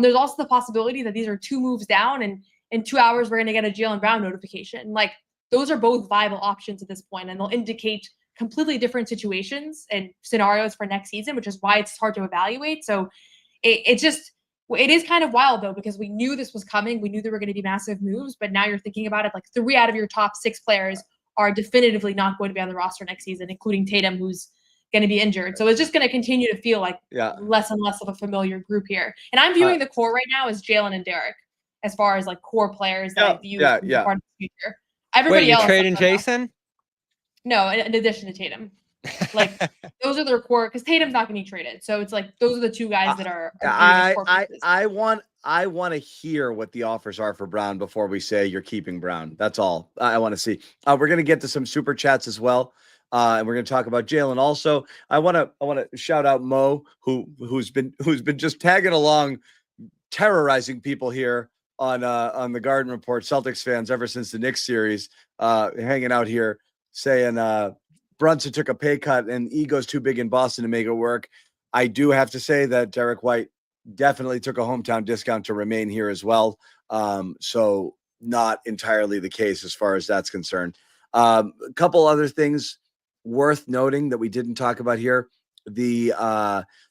There's also the possibility that these are 2 moves down, and in 2 hours we're going to get a Jaylen Brown notification. Like, those are both viable options at this point, and they'll indicate completely different situations and scenarios for next season, which is why it's hard to evaluate. So it is kind of wild, though, because we knew this was coming. We knew there were going to be massive moves, but now you're thinking about it like 3 out of your top 6 players are definitively not going to be on the roster next season, including Tatum, who's going to be injured. So it's just going to continue to feel like less and less of a familiar group here. And I'm viewing the core right now as Jaylen and Derek, as far as like core players that I view as part of the future. Everybody else. You trading Jason? No, in addition to Tatum. Like, those are their core, because Tatum's not going to be traded. So it's like those are the 2 guys that are I want to hear what the offers are for Brown before we say you're keeping Brown. That's all I want to see. We're going to get to some super chats as well. And we're going to talk about Jaylen also. I want to shout out Mo, who's been just tagging along, terrorizing people here on the Garden Report, Celtics fans, ever since the Knicks series, hanging out here saying Brunson took a pay cut and ego's too big in Boston to make it work. I do have to say that Derek White definitely took a hometown discount to remain here as well. So not entirely the case as far as that's concerned. A couple other things worth noting that we didn't talk about here. The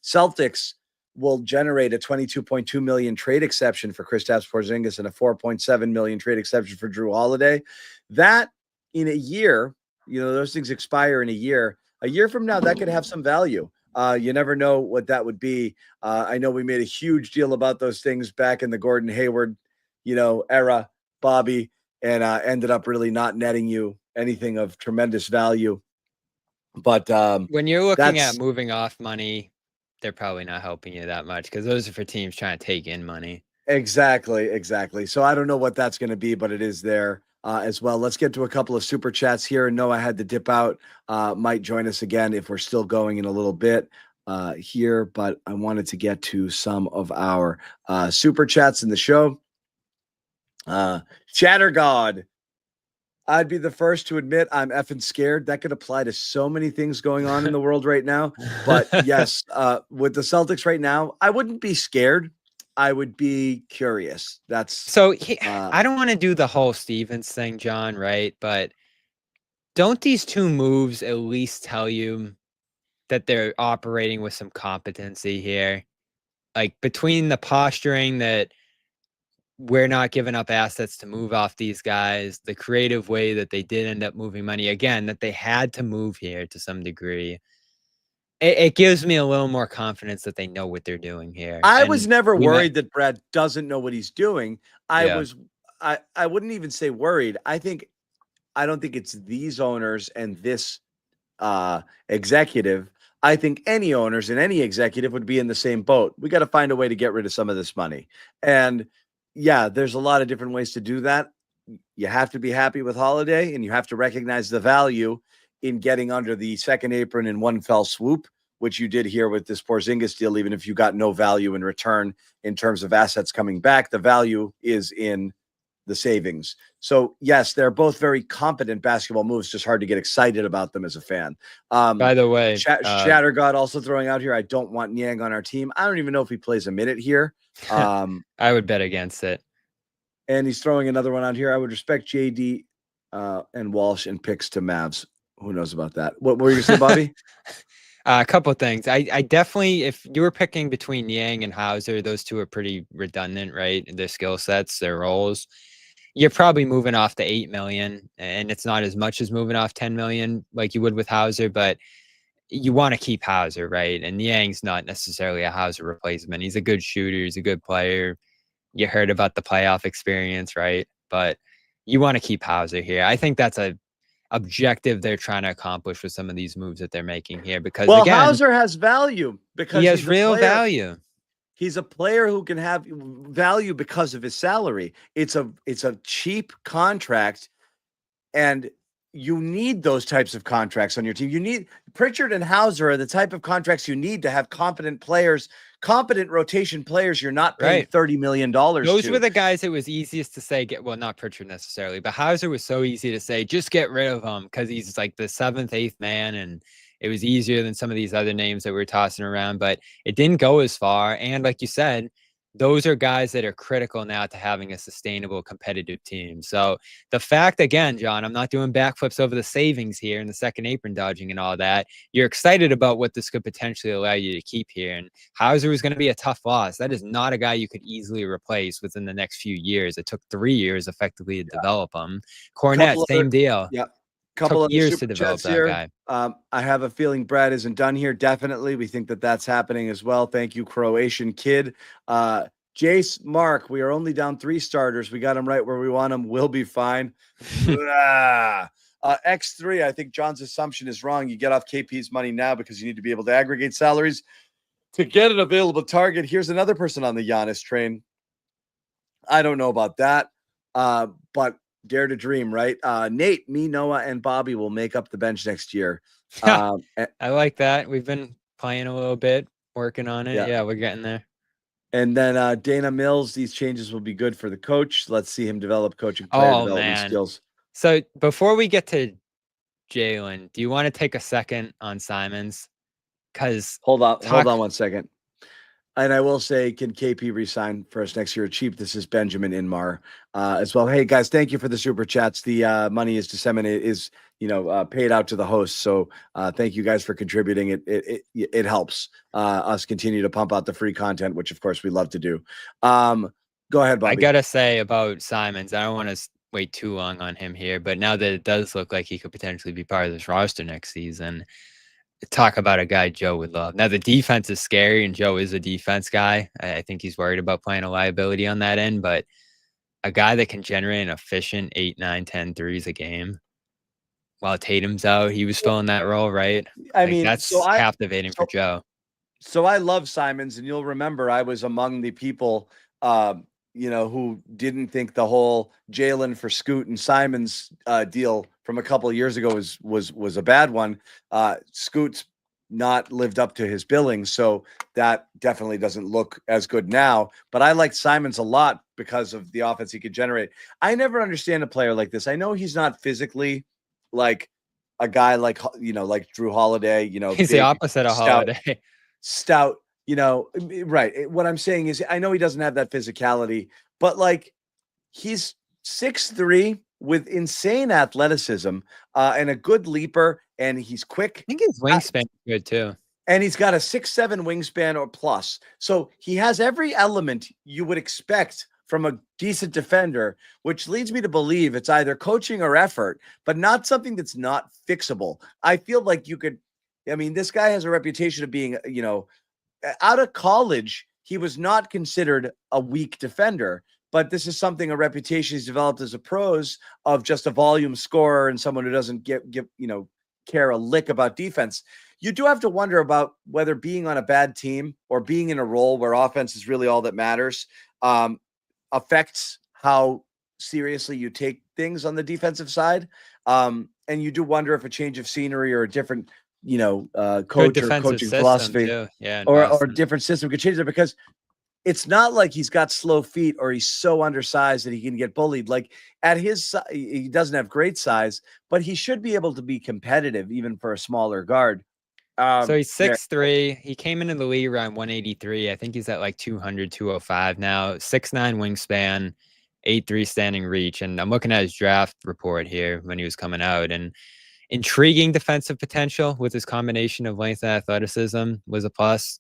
Celtics will generate a $22.2 million trade exception for Kristaps Porzingis and a $4.7 million trade exception for Drew Holiday. That in a year, those things expire in a year. A year from now, that could have some value. You never know what that would be. I know we made a huge deal about those things back in the Gordon Hayward, era, Bobby, and ended up really not netting you anything of tremendous value. But when you're looking at moving off money, they're probably not helping you that much, because those are for teams trying to take in money. Exactly. So I don't know what that's going to be, but it is there as well. Let's get to a couple of super chats here. Noah had to dip out. Might join us again if we're still going in a little bit here, but I wanted to get to some of our super chats in the show. Chatter God I'd be the first to admit I'm effing scared. That could apply to so many things going on in the world right now. But yes, with the Celtics right now, I wouldn't be scared. I would be curious. That's So I don't want to do the whole Stevens thing, John, right? But don't these two moves at least tell you that they're operating with some competency here? Like between the posturing that we're not giving up assets to move off these guys, the creative way that they did end up moving money, again, that they had to move here to some degree. It gives me a little more confidence that they know what they're doing here. I was never worried that Brad doesn't know what he's doing. I wouldn't even say worried. I don't think it's these owners and this executive. I think any owners and any executive would be in the same boat. We got to find a way to get rid of some of this money. And yeah, there's a lot of different ways to do that. You have to be happy with Holiday, and you have to recognize the value in getting under the second apron in one fell swoop, which you did here with this Porzingis deal. Even if you got no value in return in terms of assets coming back, the value is in the savings. So yes, they're both very competent basketball moves, just hard to get excited about them as a fan. By the way, Shattergod also throwing out here, I don't want Niang on our team. I don't even know if he plays a minute here. I would bet against it. And he's throwing another one out here. I would respect JD and Walsh and picks to Mavs. Who knows about that? What were you going to say, Bobby? A couple of things. I definitely, if you were picking between Niang and Hauser, those two are pretty redundant, right? Their skill sets, their roles. You're probably moving off the 8 million, and it's not as much as moving off 10 million like you would with Hauser, but you want to keep Hauser, right? And Niang's not necessarily a Hauser replacement. He's a good shooter. He's a good player. You heard about the playoff experience, right? But you want to keep Hauser here. I think that's a objective they're trying to accomplish with some of these moves that they're making here, because again, Hauser has value because he has real value. He's a player who can have value because of his salary. It's a cheap contract, and you need those types of contracts on your team. You need Pritchard and Hauser are the type of contracts you need to have competent players, competent rotation players. You're not paying $30 million. Those were the guys it was easiest to say, well, not Pritchard necessarily, but Hauser was so easy to say, just get rid of him because he's like the 7th, 8th man. And it was easier than some of these other names that we were tossing around, but it didn't go as far. And like you said, those are guys that are critical now to having a sustainable competitive team. So the fact, again, John, I'm not doing backflips over the savings here and the second apron dodging and all that. You're excited about what this could potentially allow you to keep here. And Hauser is going to be a tough loss. That is not a guy you could easily replace within the next few years. It took 3 years effectively to develop him. Cornette, same deal. Yeah. Couple of years to develop that guy. I have a feeling Brad isn't done here. Definitely. We think that that's happening as well. Thank you, Croatian kid. Jace, Mark, we are only down 3 starters. We got them right where we want them. We'll be fine. X3, I think John's assumption is wrong. You get off KP's money now because you need to be able to aggregate salaries to get an available target. Here's another person on the Giannis train. I don't know about that, but dare to dream, right? Nate, me, Noah, and Bobby will make up the bench next year. I like that. We've been playing a little bit, working on it. Yeah, we're getting there. And then Dana Mills, these changes will be good for the coach. Let's see him develop coaching player development skills. So before we get to Jaylen, do you want to take a second on Simons? Because hold on 1 second. And I will say, can KP resign for us next year cheap? This is Benjamin Inmar as well. Hey guys, thank you for the super chats. The money is disseminated, paid out to the host. So thank you guys for contributing. It helps us continue to pump out the free content, which of course we love to do. Go ahead, Bobby. I gotta say about Simons, I don't want to wait too long on him here, but now that it does look like he could potentially be part of this roster next season. Talk about a guy Joe would love. Now, the defense is scary, and Joe is a defense guy. I think he's worried about playing a liability on that end, but a guy that can generate an efficient 8, 9, 10 threes a game while Tatum's out, he was filling that role, right? I mean, that's captivating for Joe. So I love Simons, and you'll remember I was among the people who didn't think the whole Jaylen for Scoot and Simons deal from a couple of years ago was a bad one. Scoot's not lived up to his billing, so that definitely doesn't look as good now. But I liked Simons a lot because of the offense he could generate. I never understand a player like this. I know he's not physically like a guy like, like Drew Holiday, He's the big, opposite of Holiday. stout, right. What I'm saying is I know he doesn't have that physicality, but like he's 6'3" with insane athleticism and a good leaper, and he's quick. I think his wingspan is good too. And he's got a 6'7" wingspan or plus. So he has every element you would expect from a decent defender, which leads me to believe it's either coaching or effort, but not something that's not fixable. I feel like this guy has a reputation of being, out of college, he was not considered a weak defender, but this is a reputation he's developed as a pros of just a volume scorer and someone who doesn't care a lick about defense. You do have to wonder about whether being on a bad team or being in a role where offense is really all that matters affects how seriously you take things on the defensive side. And you do wonder if a change of scenery or a different, coach or coaching philosophy or a different system could change it, because it's not like he's got slow feet or he's so undersized that he can get bullied. Like at his size, he doesn't have great size, but he should be able to be competitive even for a smaller guard. So he's 6'3". He came into the league around 183. I think he's at like 200, 205 now. 6'9" wingspan, 8'3" standing reach. And I'm looking at his draft report here when he was coming out. And intriguing defensive potential with his combination of length and athleticism was a plus.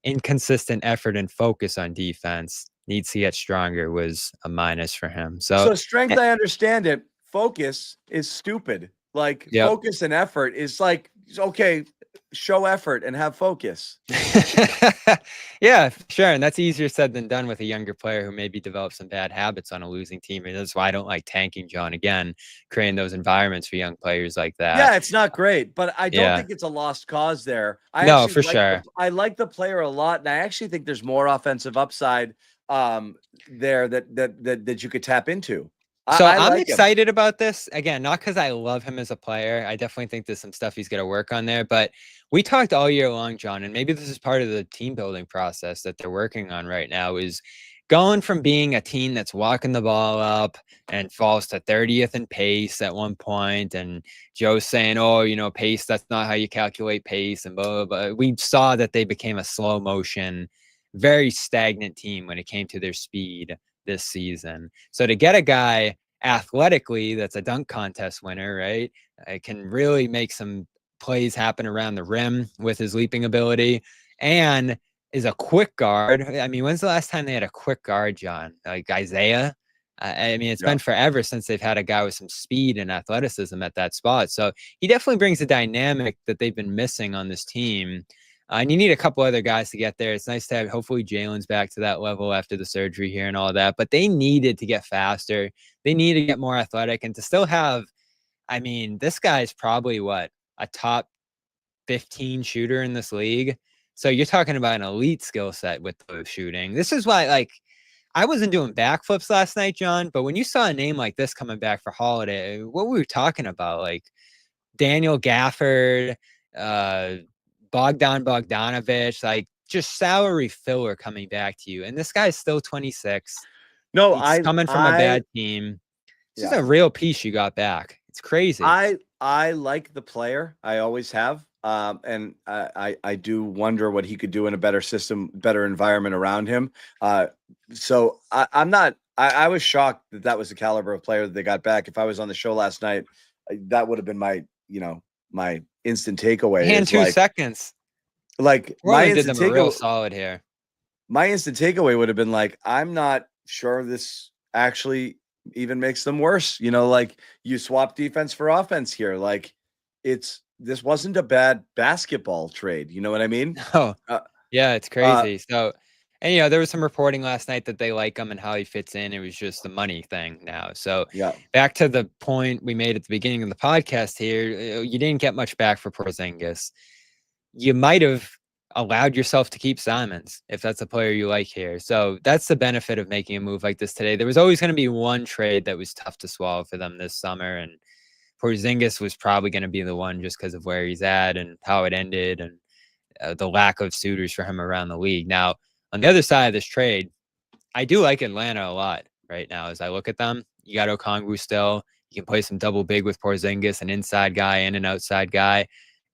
Inconsistent effort and focus on defense, needs to get stronger, was a minus for him. So strength, I understand it. Focus is stupid. Like focus and effort is like, okay, show effort and have focus. Yeah, sure. And that's easier said than done with a younger player who maybe developed some bad habits on a losing team. And that's why I don't like tanking John again, creating those environments for young players like that. Yeah, it's not great, but I don't think it's a lost cause there. No, for sure. I like the player a lot, and I actually think there's more offensive upside there that you could tap into. So I'm excited about this. Again, not because I love him as a player. I definitely think there's some stuff he's got to work on there. But we talked all year long, John, and maybe this is part of the team building process that they're working on right now, is going from being a team that's walking the ball up and falls to 30th in pace at one point. And Joe's saying, pace, that's not how you calculate pace and blah, blah, blah. We saw that they became a slow motion, very stagnant team when it came to their speed this season. So to get a guy athletically that's a dunk contest winner, right? Can really make some plays happen around the rim with his leaping ability, and is a quick guard. I mean, when's the last time they had a quick guard, John? Like Isaiah? It's been forever since they've had a guy with some speed and athleticism at that spot. So he definitely brings a dynamic that they've been missing on this team. And you need a couple other guys to get there. It's nice to have, hopefully Jaylen's back to that level after the surgery here and all that, but they needed to get faster. They need to get more athletic, and to still have, this guy's probably a top 15 shooter in this league. So you're talking about an elite skill set with the shooting. This is why, I wasn't doing backflips last night, John, but when you saw a name like this coming back for Holiday, what were we talking about? Like Daniel Gafford, Bogdan Bogdanovic, just salary filler coming back to you. And this guy's still 26. No, he's coming from a bad team. This is a real piece you got back. It's crazy. I like the player. I always have. And I do wonder what he could do in a better system, better environment around him. So I was shocked that was the caliber of player that they got back. If I was on the show last night, that would have been my instant takeaway. And 2 seconds. Like my did them a real solid here. My instant takeaway would have been I'm not sure this actually even makes them worse. You swap defense for offense here. This wasn't a bad basketball trade. You know what I mean? Oh, yeah, it's crazy. And there was some reporting last night that they like him and how he fits in. It was just the money thing now. So back to the point we made at the beginning of the podcast here, you didn't get much back for Porzingis. You might have allowed yourself to keep Simons if that's a player you like here. So that's the benefit of making a move like this today. There was always going to be one trade that was tough to swallow for them this summer, and Porzingis was probably going to be the one just because of where he's at and how it ended and the lack of suitors for him around the league. Now, on the other side of this trade, I do like Atlanta a lot right now as I look at them. You got Okongwu still. You can play some double big with Porzingis, an inside guy and an outside guy.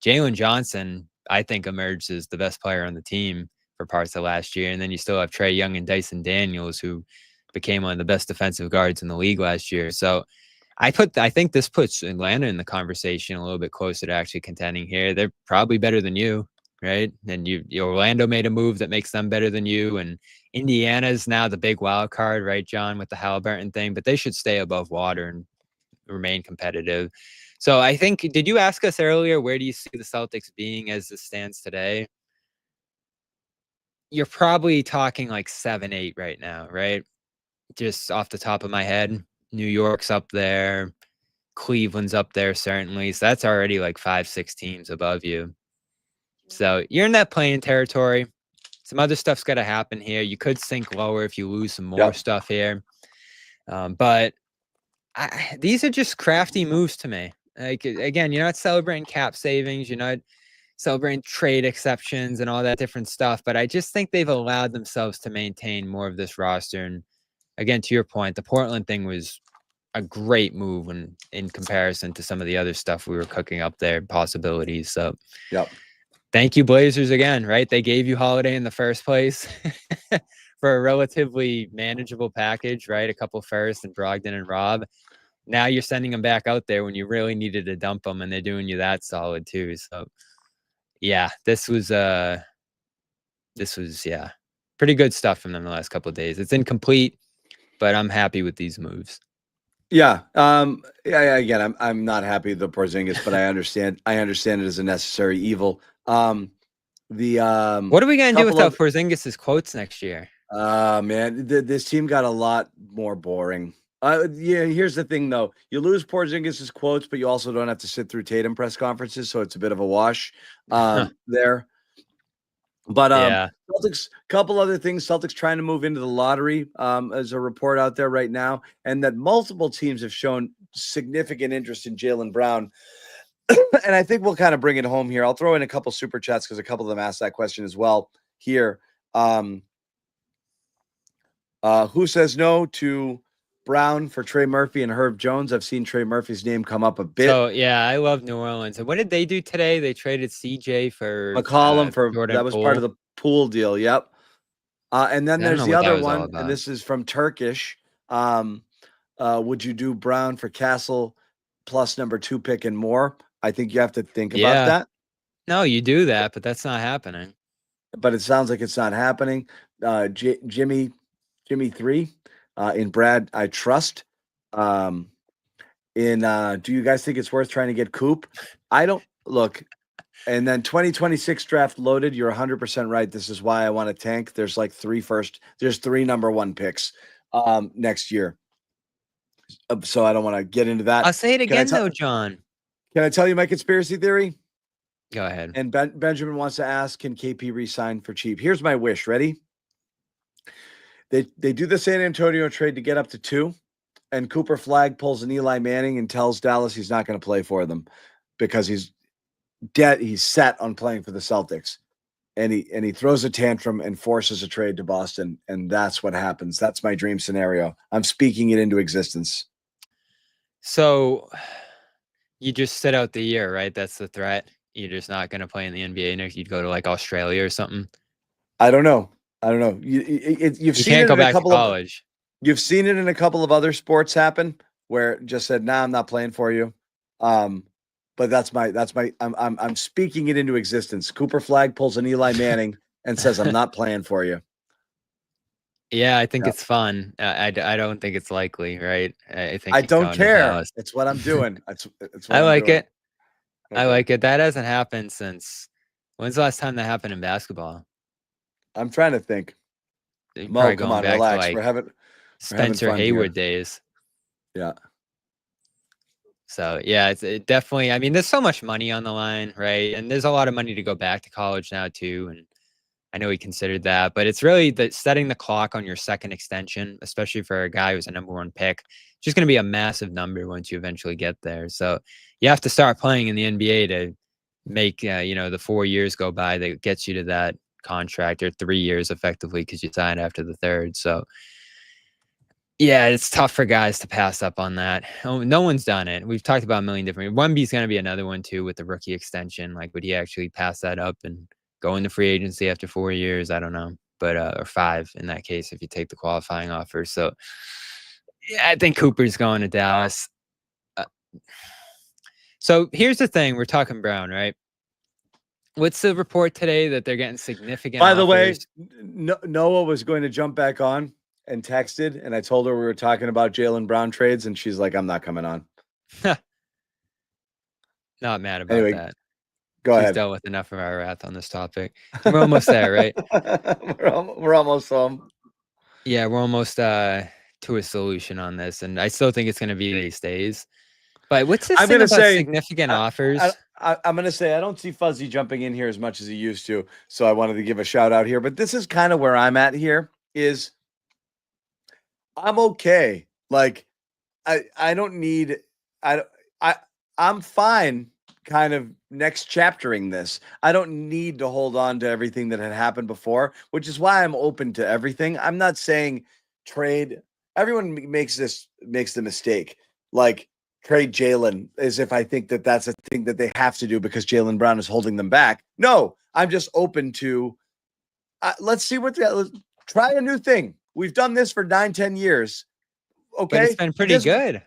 Jalen Johnson, I think, emerged as the best player on the team for parts of last year. And then you still have Trae Young and Dyson Daniels, who became one of the best defensive guards in the league last year. So I think this puts Atlanta in the conversation a little bit closer to actually contending here. They're probably better than you, right? And Orlando made a move that makes them better than you. And Indiana's now the big wild card, right, John, with the Halliburton thing, but they should stay above water and remain competitive. So I think, did you ask us earlier, where do you see the Celtics being as it stands today? You're probably talking like 7-8 right now, right? Just off the top of my head. New York's up there. Cleveland's up there, certainly. So that's already like 5-6 teams above you. So you're in that playing territory. Some other stuff's got to happen here. You could sink lower if you lose some more stuff here. But these are just crafty moves to me. Like, again, you're not celebrating cap savings. You're not celebrating trade exceptions and all that different stuff. But I just think they've allowed themselves to maintain more of this roster. And again, to your point, the Portland thing was a great move in comparison to some of the other stuff we were cooking up there, possibilities. So, thank you, Blazers, again, right? They gave you Holiday in the first place for a relatively manageable package, right? A couple firsts and Brogdon and Rob. Now you're sending them back out there when you really needed to dump them, and they're doing you that solid too. So, yeah, this was pretty good stuff from them the last couple of days. It's incomplete, but I'm happy with these moves. Yeah. Again, I'm not happy with the Porzingis, but I understand it as a necessary evil. What are we gonna do without Porzingis' quotes next year? Man, this team got a lot more boring. Here's the thing, though. You lose Porzingis' quotes, but you also don't have to sit through Tatum press conferences, so it's a bit of a wash there. But Celtics, couple other things. Celtics trying to move into the lottery, as a report out there right now, and that multiple teams have shown significant interest in Jaylen Brown. And I think we'll kind of bring it home here. I'll throw in a couple super chats because a couple of them asked that question as well here. Who says no to Brown for Trey Murphy and Herb Jones? I've seen Trey Murphy's name come up a bit. So, yeah, I love New Orleans. And what did they do today? They traded CJ for McCollum for Jordan that was Poole. part of the Poole deal. Yep. And then there's the other one, and this is from Turkish. Would you do Brown for Castle plus number 2 pick and more? I think you have to think about that. No, you do that, but that's not happening. But it sounds like it's not happening. Jimmy 3 in Brad, I trust. Do you guys think it's worth trying to get Coop? I don't look. And then 2026 draft loaded. You're 100% right. This is why I want to tank. There's like 3 number 1 picks next year. So I don't want to get into that. I'll say it again though, John. Can I tell you my conspiracy theory? Go ahead. And Benjamin wants to ask, can KP re-sign for cheap? Here's my wish. Ready? They do the San Antonio trade to get up to 2, and Cooper Flagg pulls an Eli Manning and tells Dallas he's not going to play for them because he's set on playing for the Celtics. And he throws a tantrum and forces a trade to Boston, and that's what happens. That's my dream scenario. I'm speaking it into existence. So you just sit out the year, right? That's the threat. You're just not going to play in the NBA next. You'd go to like Australia or something. I don't know. You've seen can't it go in back a couple to college. You've seen it in a couple of other sports happen where it just said, "Nah, I'm not playing for you." But I'm speaking it into existence. Cooper Flagg pulls an Eli Manning and says, "I'm not playing for you." Yeah, I think it's fun. I don't think it's likely, right? I think I don't care. It's what I'm doing. I like it. Okay. I like it. That hasn't happened since. When's the last time that happened in basketball? I'm trying to think. Mo, come on, relax. We're having Spencer Hayward days. Yeah. So yeah, it definitely. I mean, there's so much money on the line, right? And there's a lot of money to go back to college now too. And I know he considered that, but it's really setting the clock on your second extension, especially for a guy who's a number 1 pick. It's just going to be a massive number once you eventually get there. So you have to start playing in the NBA to make the 4 years go by that gets you to that contract, or 3 years effectively because you signed after the third. So yeah, it's tough for guys to pass up on that. No one's done it. We've talked about a million different. Wemby's going to be another one too with the rookie extension. Like, would he actually pass that up and go into free agency after 4 years? I don't know, but or 5 in that case if you take the qualifying offer. So yeah, I think Cooper's going to Dallas. So here's the thing: we're talking Brown, right? What's the report today that they're getting significant? By the way, offers? Noah was going to jump back on and texted, and I told her we were talking about Jaylen Brown trades, and she's like, "I'm not coming on." Not mad about Anyway, that. Go She's ahead. dealt with enough of our wrath on this topic. We're almost there, right? We're almost home. Yeah, we're almost to a solution on this, and I still think it's going to be these days. But what's this I'm thing gonna about say- significant offers? I'm going to say I don't see Fuzzy jumping in here as much as he used to, so I wanted to give a shout out here. But this is kind of where I'm at here. Is I'm okay. Like I don't need I'm fine kind of next chaptering this. I don't need to hold on to everything that had happened before, which is why I'm open to everything. I'm not saying trade. Everyone makes the mistake. Like trade Jaylen as if I think that that's a thing that they have to do because Jaylen Brown is holding them back. No, I'm just open to let's see let's try a new thing. We've done this for 9-10 years. Okay. But it's been pretty good.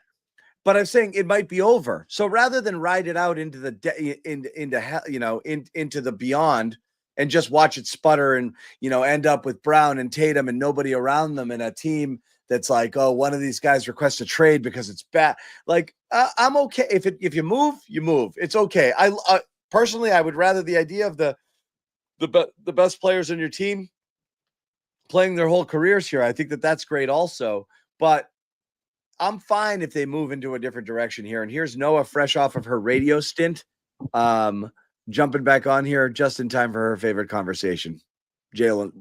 But I'm saying it might be over. So rather than ride it out into the into the beyond and just watch it sputter and end up with Brown and Tatum and nobody around them and a team that's like, oh, one of these guys requests a trade because it's bad. Like I'm okay if you move, you move. It's okay. I personally I would rather the idea of the best players on your team playing their whole careers here. I think that's great also, but I'm fine if they move into a different direction here. And here's Noah, fresh off of her radio stint, jumping back on here just in time for her favorite conversation. Jaylen.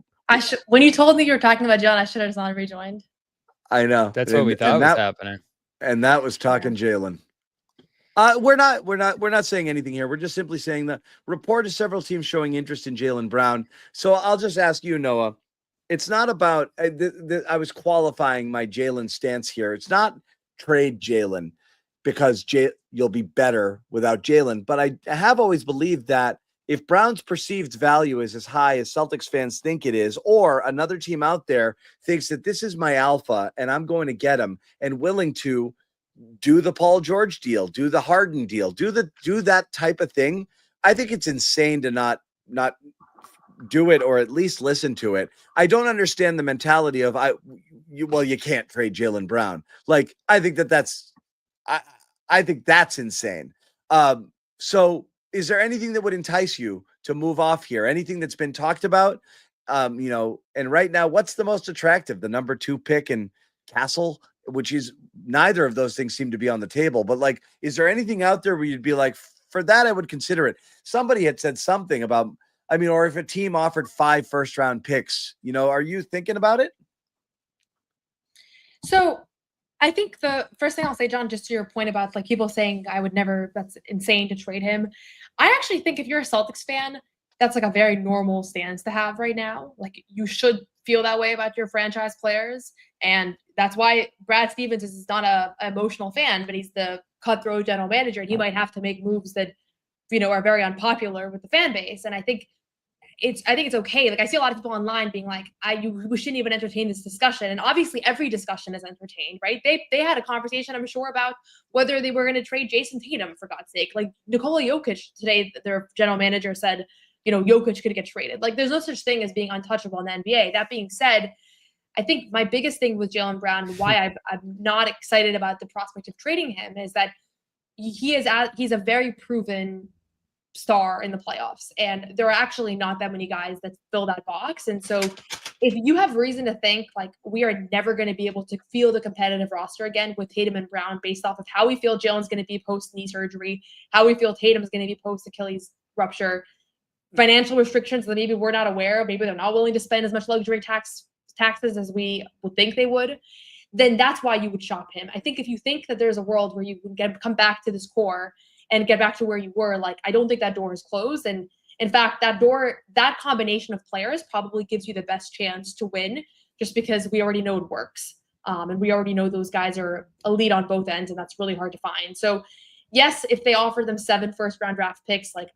When you told me you were talking about Jaylen, I should have just not rejoined. I know. That's what we thought was happening. And that was talking Jaylen. We're not saying anything here. We're just simply saying the report of several teams showing interest in Jaylen Brown. So I'll just ask you, Noah. It's not about I was qualifying my Jaylen stance here. It's not trade Jaylen because you'll be better without Jaylen. But I have always believed that if Brown's perceived value is as high as Celtics fans think it is, or another team out there thinks that this is my alpha and I'm going to get him and willing to do the Paul George deal, do the Harden deal, do that type of thing, I think it's insane to not do it or at least listen to it. I don't understand the mentality of you can't trade Jaylen Brown. Like I think that's insane. So is there anything that would entice you to move off here? Anything that's been talked about? And right now, what's the most attractive? The number 2 pick and Castle, which is neither of those things seem to be on the table. But like, is there anything out there where you'd be like, for that, I would consider it? Somebody had said something about, or if a team offered 5 first-round picks, are you thinking about it? So I think the first thing I'll say, John, just to your point about like people saying I would never, that's insane to trade him. I actually think if you're a Celtics fan, that's like a very normal stance to have right now. Like you should feel that way about your franchise players. And that's why Brad Stevens is not an emotional fan, but he's the cutthroat general manager. And he might have to make moves that, are very unpopular with the fan base. And I think it's okay. Like I see a lot of people online being like, we shouldn't even entertain this discussion. And obviously every discussion is entertained, right? They had a conversation, I'm sure, about whether they were going to trade Jason Tatum, for God's sake. Like Nikola Jokic today, their general manager said, Jokic could get traded. Like there's no such thing as being untouchable in the NBA. That being said, I think my biggest thing with Jaylen Brown, why I'm not excited about the prospect of trading him, is that he's a very proven star in the playoffs, and there are actually not that many guys that fill that box. And so if you have reason to think like we are never going to be able to field a competitive roster again with Tatum and Brown based off of how we feel Jaylen's going to be post knee surgery, how we feel Tatum's going to be post Achilles rupture, financial restrictions that maybe we're not aware of, maybe they're not willing to spend as much luxury taxes as we would think they would, then that's why you would shop him. I think if you think that there's a world where you can come back to this core and get back to where you were, like I don't think that door is closed. And In fact, that combination of players probably gives you the best chance to win, just because we already know it works. And we already know those guys are elite on both ends, and that's really hard to find. So yes, if they offer them 7 first-round draft picks, like,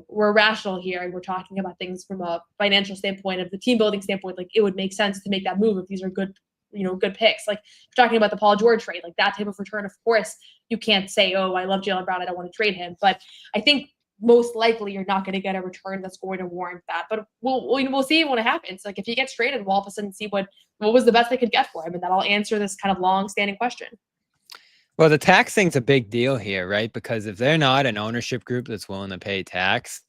we're rational here and we're talking about things from a financial standpoint, of the team building standpoint, like it would make sense to make that move if these are good, good picks. Like we're talking about the Paul George trade, like that type of return. Of course, you can't say, oh, I love Jaylen Brown, I don't want to trade him. But I think most likely you're not going to get a return that's going to warrant that. But we'll see when it happens. Like if he gets traded, we'll all of a sudden see what was the best they could get for him, and that'll answer this kind of long-standing question. Well, the tax thing's a big deal here, right? Because if they're not an ownership group that's willing to pay tax,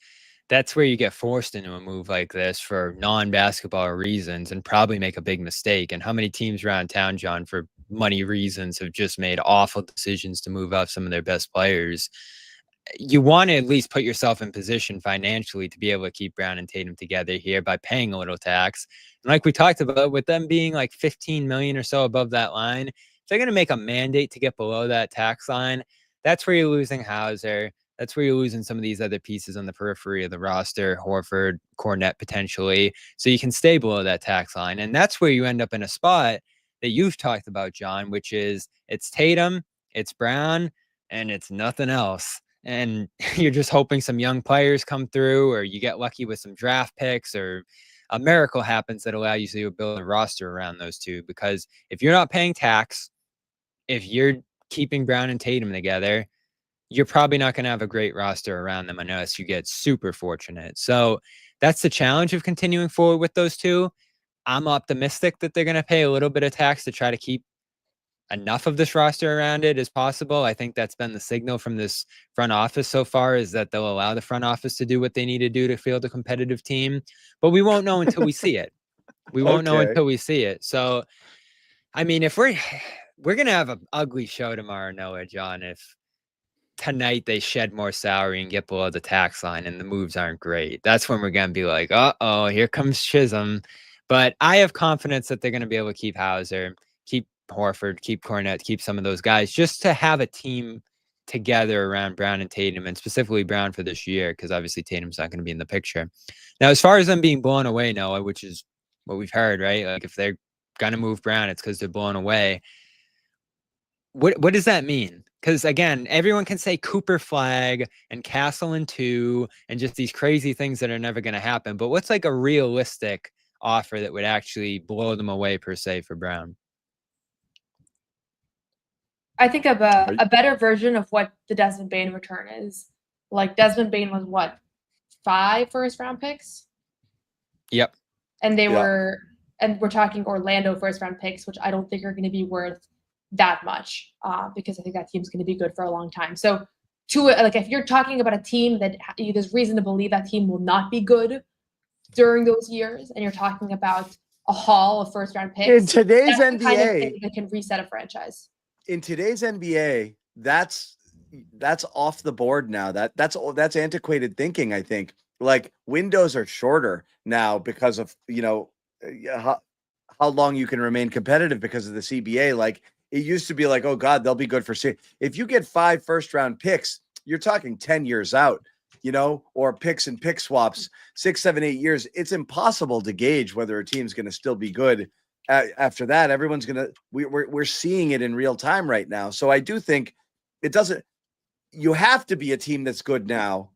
that's where you get forced into a move like this for non-basketball reasons and probably make a big mistake. And how many teams around town, John, for money reasons have just made awful decisions to move off some of their best players? You want to at least put yourself in position financially to be able to keep Brown and Tatum together here by paying a little tax. And like we talked about, with them being like 15 million or so above that line, if they're going to make a mandate to get below that tax line, that's where you're losing Hauser. That's where you're losing some of these other pieces on the periphery of the roster, Horford, Cornette potentially, so you can stay below that tax line. And that's where you end up in a spot that you've talked about, John, which is it's Tatum, it's Brown, and it's nothing else. And you're just hoping some young players come through, or you get lucky with some draft picks, or a miracle happens that allows you to build a roster around those two. Because if you're not paying tax, if you're keeping Brown and Tatum together, you're probably not going to have a great roster around them unless you get super fortunate. So that's the challenge of continuing forward with those two. I'm optimistic that they're going to pay a little bit of tax to try to keep enough of this roster around it as possible. I think that's been the signal from this front office so far, is that they'll allow the front office to do what they need to do to field a competitive team, but we won't know until we see it. We won't know until we see it. So, I mean, if we're going to have an ugly show tomorrow, Noah, John, if tonight they shed more salary and get below the tax line and the moves aren't great. That's when we're going to be like, uh-oh, here comes Chisholm. But I have confidence that they're going to be able to keep Hauser, keep Horford, keep Cornette, keep some of those guys, just to have a team together around Brown and Tatum, and specifically Brown for this year, because obviously Tatum's not going to be in the picture. Now, as far as them being blown away, Noah, which is what we've heard, right? Like if they're going to move Brown, it's because they're blown away. What does that mean? Because again, everyone can say Cooper flag and Castle in 2 and just these crazy things that are never going to happen. But what's like a realistic offer that would actually blow them away per se for Brown? I think of a better version of what the Desmond Bane return is. Like Desmond Bane was what, 5 first-round picks? Yep. And we're talking Orlando first-round picks, which I don't think are going to be worth that much, because I think that team's going to be good for a long time. So, if you're talking about a team that there's reason to believe that team will not be good during those years, and you're talking about a haul of first-round picks in today's NBA, the kind of thing that can reset a franchise. In today's NBA, that's off the board now. That's antiquated thinking. I think like windows are shorter now because of how long you can remain competitive because of the CBA. Like it used to be like, oh God, they'll be good for if you get 5 first-round picks, you're talking 10 years out, or picks and pick swaps, 6, 7, 8 years. It's impossible to gauge whether a team's going to still be good. After that, everyone's we're seeing it in real time right now. So I do think you have to be a team that's good now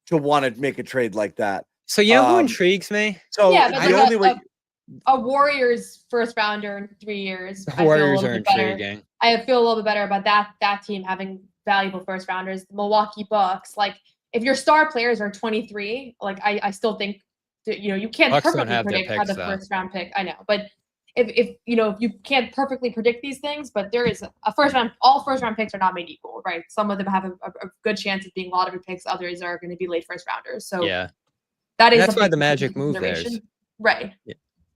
to want to make a trade like that. So who intrigues me? So yeah, but the only way a Warriors first rounder in 3 years. The Warriors are intriguing. I feel a little bit better about that team having valuable first rounders. The Milwaukee Bucks, like if your star players are 23, like I still think that, you can't Bucks perfectly predict how the first round pick. I know, but if you can't perfectly predict these things, but there is a first round. All first round picks are not made equal, right? Some of them have a good chance of being lottery picks. Others are going to be late first rounders. So yeah, that's why the Magic move there, right? Yeah.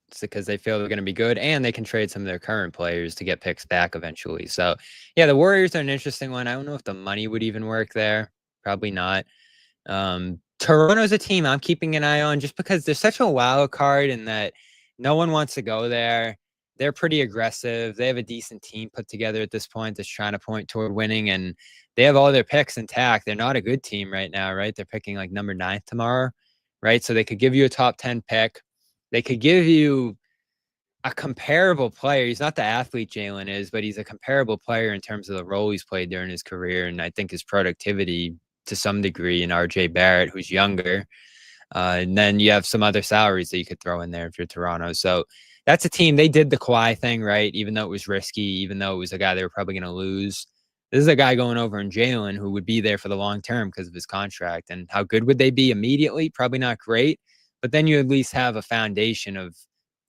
It's because they feel they're going to be good and they can trade some of their current players to get picks back eventually. So yeah, the Warriors are an interesting one. I don't know if the money would even work there. Probably not. Toronto's a team I'm keeping an eye on just because they're such a wild card in that no one wants to go there. they're pretty aggressive. They have a decent team put together at this point that's trying to point toward winning, and they have all their picks intact. They're not a good team right now, right? They're picking like number 9 tomorrow, right? So they could give you a top 10 pick. They could give you a comparable player. He's not the athlete Jaylen is, but he's a comparable player in terms of the role he's played during his career, and I think his productivity to some degree in RJ Barrett, who's younger. And then you have some other salaries that you could throw in there if you're Toronto. So that's a team. They did the Kawhi thing, right? Even though it was risky, even though it was a guy they were probably going to lose. This is a guy going over in Jaylen who would be there for the long term because of his contract. And how good would they be immediately? Probably not great. But then you at least have a foundation of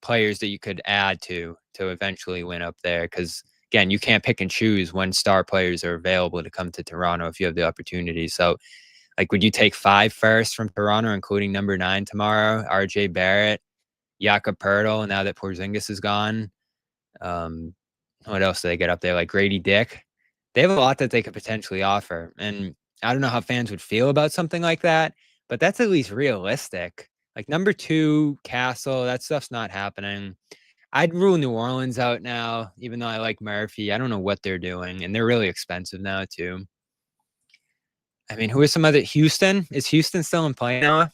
players that you could add to eventually win up there. Because, again, you can't pick and choose when star players are available to come to Toronto if you have the opportunity. So, like, would you take 5 firsts from Toronto, including number 9 tomorrow? RJ Barrett, Jakob Poeltl, now that Porzingis is gone. What else do they get up there? Like Grady Dick. They have a lot that they could potentially offer. And I don't know how fans would feel about something like that, but that's at least realistic. Like number 2, Castle, that stuff's not happening. I'd rule New Orleans out now, even though I like Murphy. I don't know what they're doing, and they're really expensive now too. I mean, who is some other? Houston? Is Houston still in play now?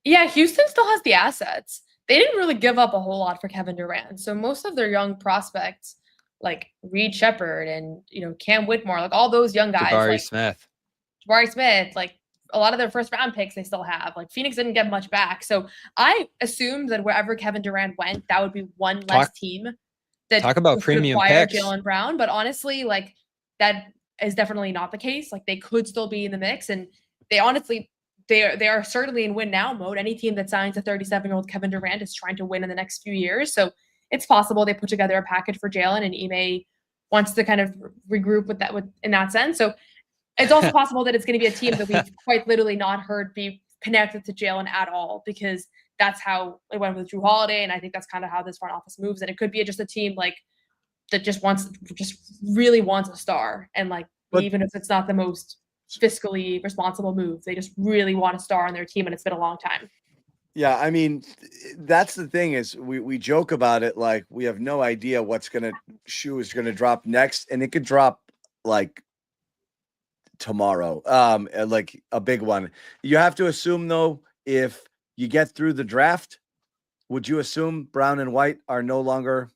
Yeah, Houston still has the assets. They didn't really give up a whole lot for Kevin Durant. So most of their young prospects, like Reed Shepherd and Cam Whitmore, like all those young guys, Jabari like Smith, like a lot of their first round picks they still have. Like Phoenix didn't get much back. So I assumed that wherever Kevin Durant went, that would be one less team that talk about could premium acquire picks. Jaylen Brown. But honestly, like that is definitely not the case. Like they could still be in the mix, and they honestly they are certainly in win now mode. Any team that signs a 37-year-old Kevin Durant is trying to win in the next few years. So it's possible they put together a package for Jaylen, and Ime wants to kind of regroup with that in that sense. So it's also possible that it's going to be a team that we've quite literally not heard be connected to Jaylen at all, because that's how it went with Drew Holiday, and I think that's kind of how this front office moves. And it could be just a team like that just really wants a star, and like even if it's not the most fiscally responsible move, they just really want a star on their team, and it's been a long time. Yeah, I mean, that's the thing is we joke about it like we have no idea what's shoe is gonna drop next, and it could drop like tomorrow, like a big one. You have to assume though, if you get through the draft, would you assume Brown and White are no longer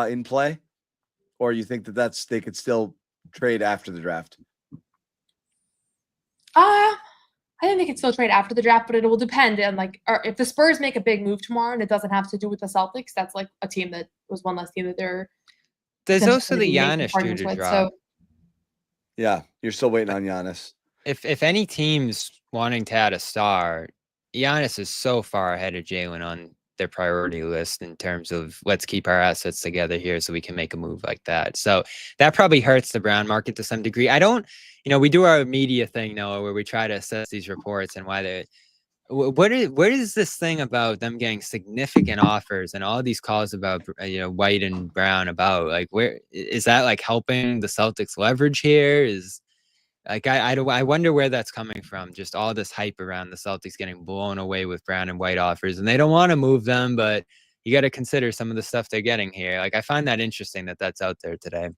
in play, or you think that they could still trade after the draft? I think they can still trade after the draft, but it will depend on if the Spurs make a big move tomorrow and it doesn't have to do with the Celtics. That's like a team that was one less team that they're. There's also the Giannis due to drop. So, yeah, you're still waiting on Giannis. If any team's wanting to add a star, Giannis is so far ahead of Jaylen on their priority list in terms of let's keep our assets together here so we can make a move like that. So that probably hurts the Brown market to some degree. I don't, we do our media thing, Noah, where we try to assess these reports and why they. What is this thing about them getting significant offers and all these calls about White and Brown about? Like, where is that like helping the Celtics leverage here? Is like I wonder where that's coming from. Just all this hype around the Celtics getting blown away with Brown and White offers, and they don't want to move them, but you got to consider some of the stuff they're getting here. Like I find that interesting that that's out there today.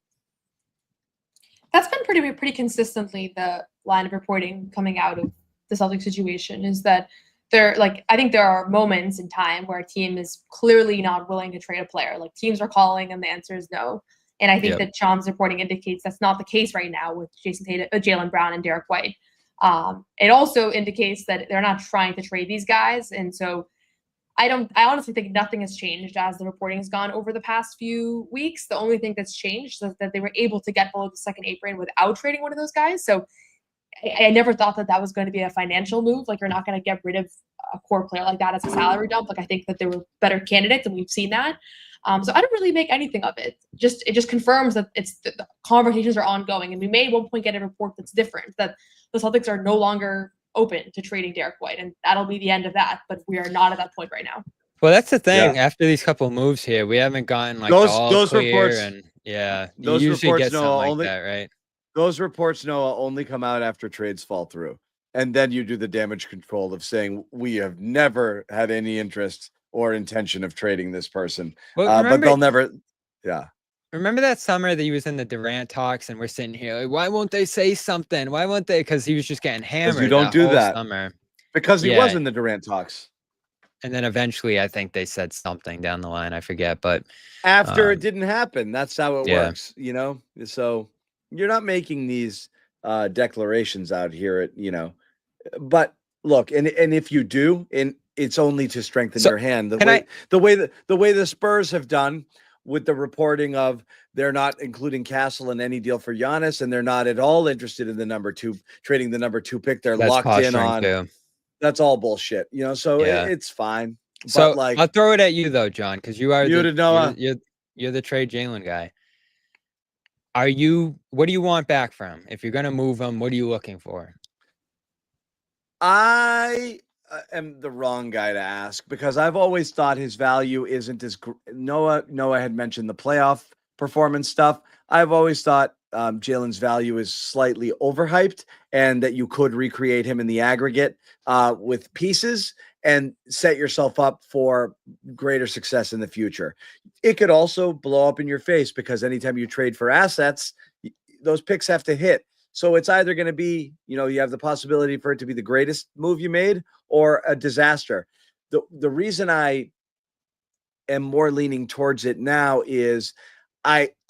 That's been pretty consistently the line of reporting coming out of the Celtics situation, is that I think there are moments in time where a team is clearly not willing to trade a player. Like teams are calling and the answer is no. And I think that Sean's reporting indicates that's not the case right now with Jaylen Brown and Derek White. It also indicates that they're not trying to trade these guys. And so I honestly think nothing has changed as the reporting has gone over the past few weeks. The only thing that's changed is that they were able to get below the second apron without trading one of those guys. So I never thought that was going to be a financial move. Like you're not going to get rid of a core player like that as a salary dump. Like I think that there were better candidates, and we've seen that. So I don't really make anything of it. It just confirms that the conversations are ongoing, and we may at one point get a report that's different, that the Celtics are no longer open to trading Derek White, and that'll be the end of that. But we are not at that point right now. Well, that's the thing. Yeah. After these couple of moves here, we haven't gotten like those clear reports, and those you usually reports, get something like that, right? Those reports, Noah, only come out after trades fall through, and then you do the damage control of saying we have never had any interest or intention of trading this person. Well, But remember, they'll never. Yeah. remember that summer that he was in the Durant talks, and we're sitting here like, why won't they say something? Why won't they? Because he was just getting hammered. You don't that do whole that. summer. Because he Yeah. was in the Durant talks. And then eventually, I think they said something down the line. I forget, but After it didn't happen, that's how it yeah. works, you know? So you're not making these declarations out here, but look, and if you do, and it's only to strengthen So, your hand. can The way the Spurs have done with the reporting of they're not including Castle in any deal for Giannis, and they're not at all interested in trading the number 2 pick. They're That's locked in posturing on. too. That's all bullshit, so Yeah. it's fine. So But like, I'll throw it at you though, John, because you are Muted Noah. you're the trade Jaylen guy. What do you want back from him? If you're gonna move him, what are you looking for? I am the wrong guy to ask because I've always thought his value isn't as Noah had mentioned the playoff performance stuff. I've always thought Jaylen's value is slightly overhyped and that you could recreate him in the aggregate with pieces and set yourself up for greater success in the future. It could also blow up in your face because anytime you trade for assets, those picks have to hit. So it's either going to be, you have the possibility for it to be the greatest move you made or a disaster. The reason I am more leaning towards it now is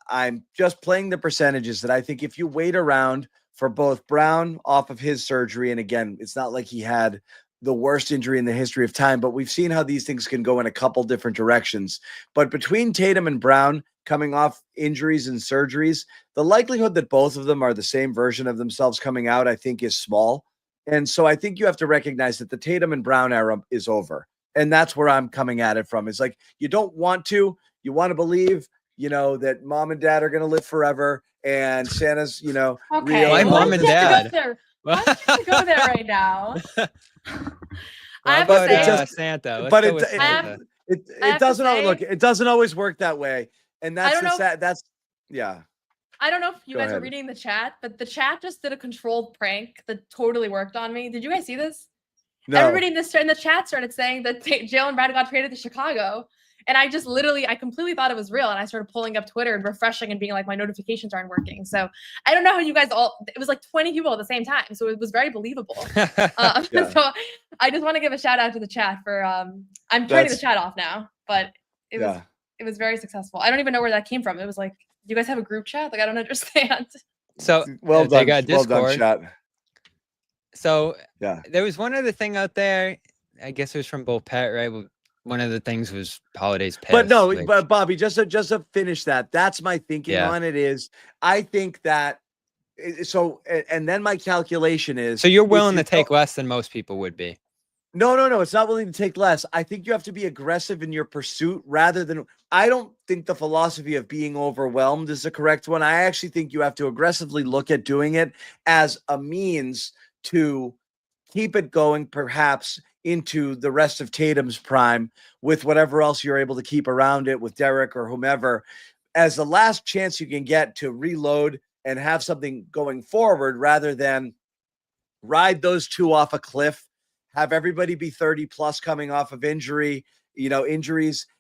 I'm just playing the percentages that I think if you wait around for both Brown off of his surgery, and again, it's not like he had the worst injury in the history of time, but we've seen how these things can go in a couple different directions. But between Tatum and Brown coming off injuries and surgeries, the likelihood that both of them are the same version of themselves coming out, I think, is small. And so I think you have to recognize that the Tatum and Brown era is over. And that's where I'm coming at it from. It's like, you don't want to, you want to believe, that mom and dad are going to live forever and Santa's, Okay. real. My mom and dad. Why don't you go there right now? I have about to say, Santa? Let's but go with Santa. it doesn't look. It doesn't always work that way, and that's yeah. I don't know if you Go guys are ahead. reading the chat, but the chat just did a controlled prank that totally worked on me. Did you guys see this? No. Everybody in the chat started saying that Jaylen Brown got traded to Chicago. And I completely thought it was real. And I started pulling up Twitter and refreshing and being like, my notifications aren't working. So I don't know how you guys it was like 20 people at the same time. So it was very believable. Yeah. So I just want to give a shout out to the chat for, I'm turning the chat off now, but it was very successful. I don't even know where that came from. It was like, do you guys have a group chat? Like, I don't understand. So Well they done. got Well Discord. done, chat. So Yeah. there was one other thing out there. I guess it was from Bull Pet, right? One of the things was Holiday's piss. But no, which, but Bobby, just to finish that's my thinking on it is, I think that and then my calculation is. So you're willing to take less than most people would be. No. It's not willing to take less. I think you have to be aggressive in your pursuit rather than. I don't think the philosophy of being overwhelmed is the correct one. I actually think you have to aggressively look at doing it as a means to keep it going, perhaps into the rest of Tatum's prime with whatever else you're able to keep around it with Derek or whomever, as the last chance you can get to reload and have something going forward rather than ride those two off a cliff, have everybody be 30 plus coming off of injuries,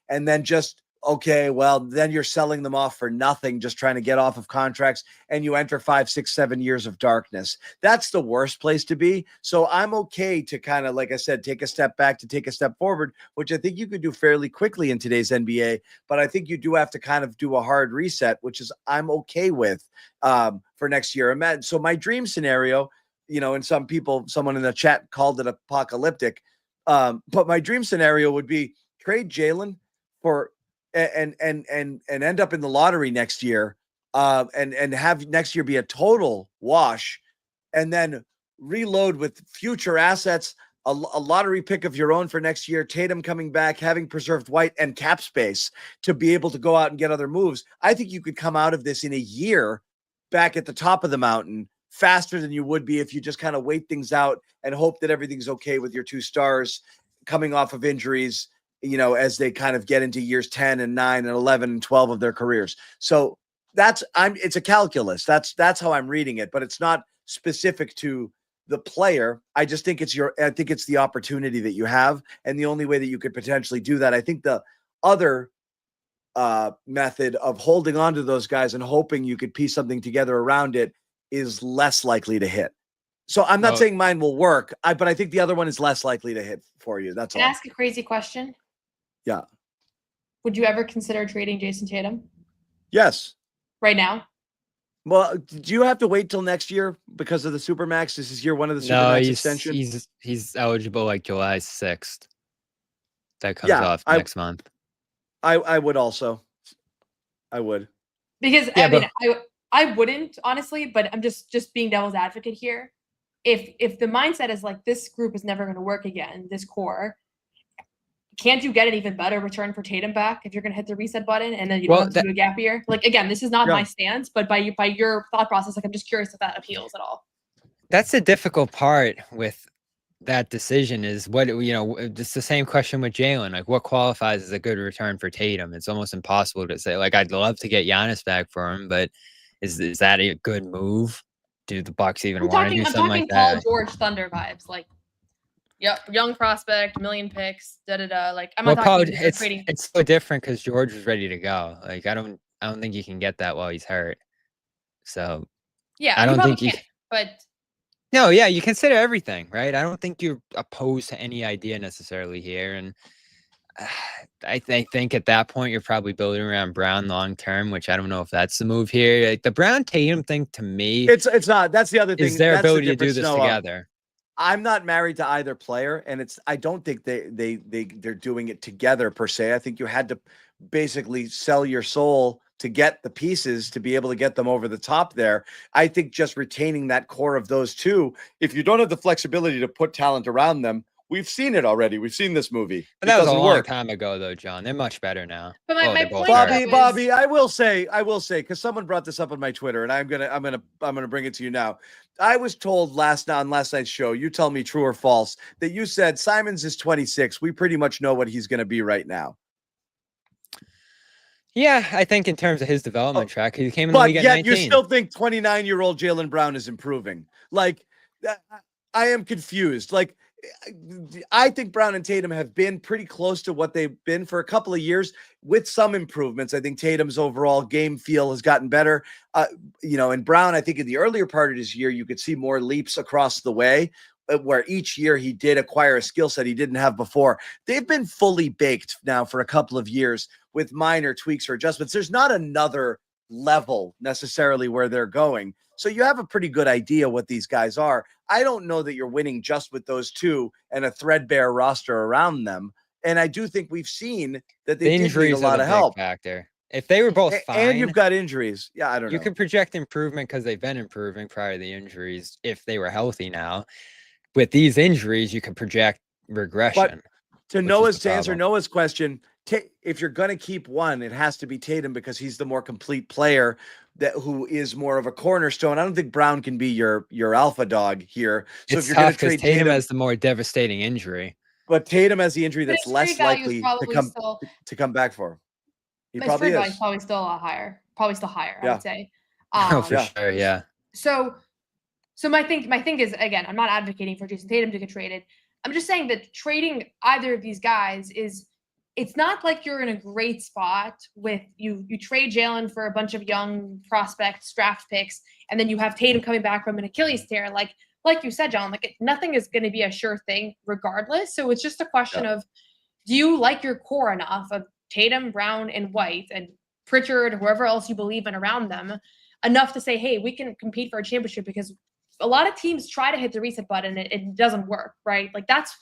and then just, okay, well, then you're selling them off for nothing, just trying to get off of contracts, and you enter 5, 6, 7 years of darkness. That's the worst place to be. So I'm okay to kind of, like I said, take a step back to take a step forward, which I think you could do fairly quickly in today's NBA. But I think you do have to kind of do a hard reset, which is I'm okay with for next year. So my dream scenario, and someone in the chat called it apocalyptic. But my dream scenario would be trade Jaylen for and end up in the lottery next year, and have next year be a total wash, and then reload with future assets, a lottery pick of your own for next year, Tatum coming back, having preserved White and cap space to be able to go out and get other moves. I think you could come out of this in a year back at the top of the mountain faster than you would be if you just kind of wait things out and hope that everything's okay with your two stars coming off of injuries, as they kind of get into years 10 and 9 and 11 and 12 of their careers. So it's a calculus. That's how I'm reading it, but it's not specific to the player. I just think it's the opportunity that you have. And the only way that you could potentially do that, I think the other method of holding on to those guys and hoping you could piece something together around it is less likely to hit. So I'm not saying mine will work, but I think the other one is less likely to hit for you. That's all. Can I ask a crazy question? Yeah. Would you ever consider trading Jason Tatum? Yes. Right now? Well, do you have to wait till next year because of the Supermax? This is year one of the Supermax extension? He's eligible like July 6th. That comes off next month. I would also. I would. Because I wouldn't, honestly, but I'm just being devil's advocate here. If the mindset is like, this group is never going to work again, this core, can't you get an even better return for Tatum back if you're going to hit the reset button and then you don't have to do a gap year? Like, again, this is not my stance, but by your thought process, like, I'm just curious if that appeals at all. That's the difficult part with that decision is what, it's the same question with Jaylen. Like, what qualifies as a good return for Tatum? It's almost impossible to say. Like, I'd love to get Giannis back for him, but is that a good move? Do the Bucks even want to do something like that? I'm talking Paul George Thunder vibes, like, yep, young prospect, million picks, Like, I'm not talking trading. It's so different because George was ready to go. Like, I don't think you can get that while he's hurt. So yeah, I don't think you can. But no, yeah, you consider everything, right? I don't think you're opposed to any idea necessarily here, and I think at that point you're probably building around Brown long term, which I don't know if that's the move here. Like, the Brown Tatum thing to me, it's not. That's the other thing. Is their ability to do this together. I'm not married to either player, and I don't think they're doing it together per se. I think you had to basically sell your soul to get the pieces to be able to get them over the top there. I think just retaining that core of those two, if you don't have the flexibility to put talent around them, we've seen it already. We've seen this movie. But that was a long time ago, though, John. They're much better now. But my point, Bobby, I will say, because someone brought this up on my Twitter, and I'm gonna bring it to you now. I was told on last night's show, you tell me true or false, that you said Simons is 26. We pretty much know what he's going to be right now. Yeah, I think in terms of his development track, he came in the league at 19. But yet you still think 29-year-old Jaylen Brown is improving. Like, I am confused. Like, I think Brown and Tatum have been pretty close to what they've been for a couple of years with some improvements. I think Tatum's overall game feel has gotten better. And Brown, I think in the earlier part of his year, you could see more leaps across the way, where each year he did acquire a skill set he didn't have before. They've been fully baked now for a couple of years with minor tweaks or adjustments. There's not another level necessarily where they're going. So you have a pretty good idea what these guys are. I don't know that you're winning just with those two and a threadbare roster around them. And I do think we've seen that they did need a lot of help. Factor. If they were both fine, and you've got injuries. Yeah, I don't know. You could project improvement because they've been improving prior to the injuries. If they were healthy now, with these injuries, you could project regression. But to answer Noah's question, if you're going to keep one, it has to be Tatum because he's the more complete player who is more of a cornerstone. I don't think Brown can be your alpha dog here. So it's if you're going to trade Tatum has the more devastating injury. But Tatum has the injury that's less likely to come back for him. He probably is. Probably still a lot higher. Probably still higher, I would say. Sure, yeah. So my thing is, again, I'm not advocating for Jason Tatum to get traded. I'm just saying that trading either of these guys it's not like you're in a great spot with you trade Jaylen for a bunch of young prospects, draft picks, and then you have Tatum coming back from an Achilles tear. Like you said, John, nothing is going to be a sure thing regardless. So it's just a question of, do you like your core enough of Tatum, Brown, and White, and Pritchard, whoever else you believe in around them, enough to say, hey, we can compete for a championship? Because a lot of teams try to hit the reset button and it doesn't work, right? Like that's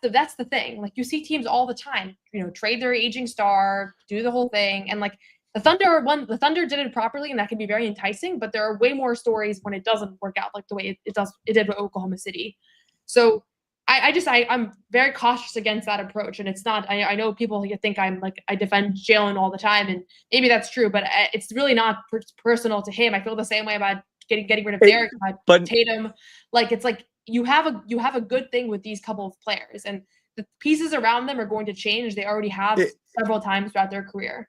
the thing. Like, you see teams all the time, trade their aging star, do the whole thing. And like the Thunder did it properly, and that can be very enticing, but there are way more stories when it doesn't work out like the way it did with Oklahoma City. So I'm very cautious against that approach. And it's not, I know people think I defend Jaylen all the time, and maybe that's true, but it's really not personal to him. I feel the same way about getting rid of Derek, but Tatum. Like, it's like, you have a good thing with these couple of players, and the pieces around them are going to change. They already have several times throughout their career.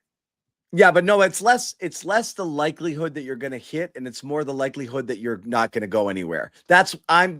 Yeah, but no, it's less the likelihood that you're going to hit, and it's more the likelihood that you're not going to go anywhere. I'm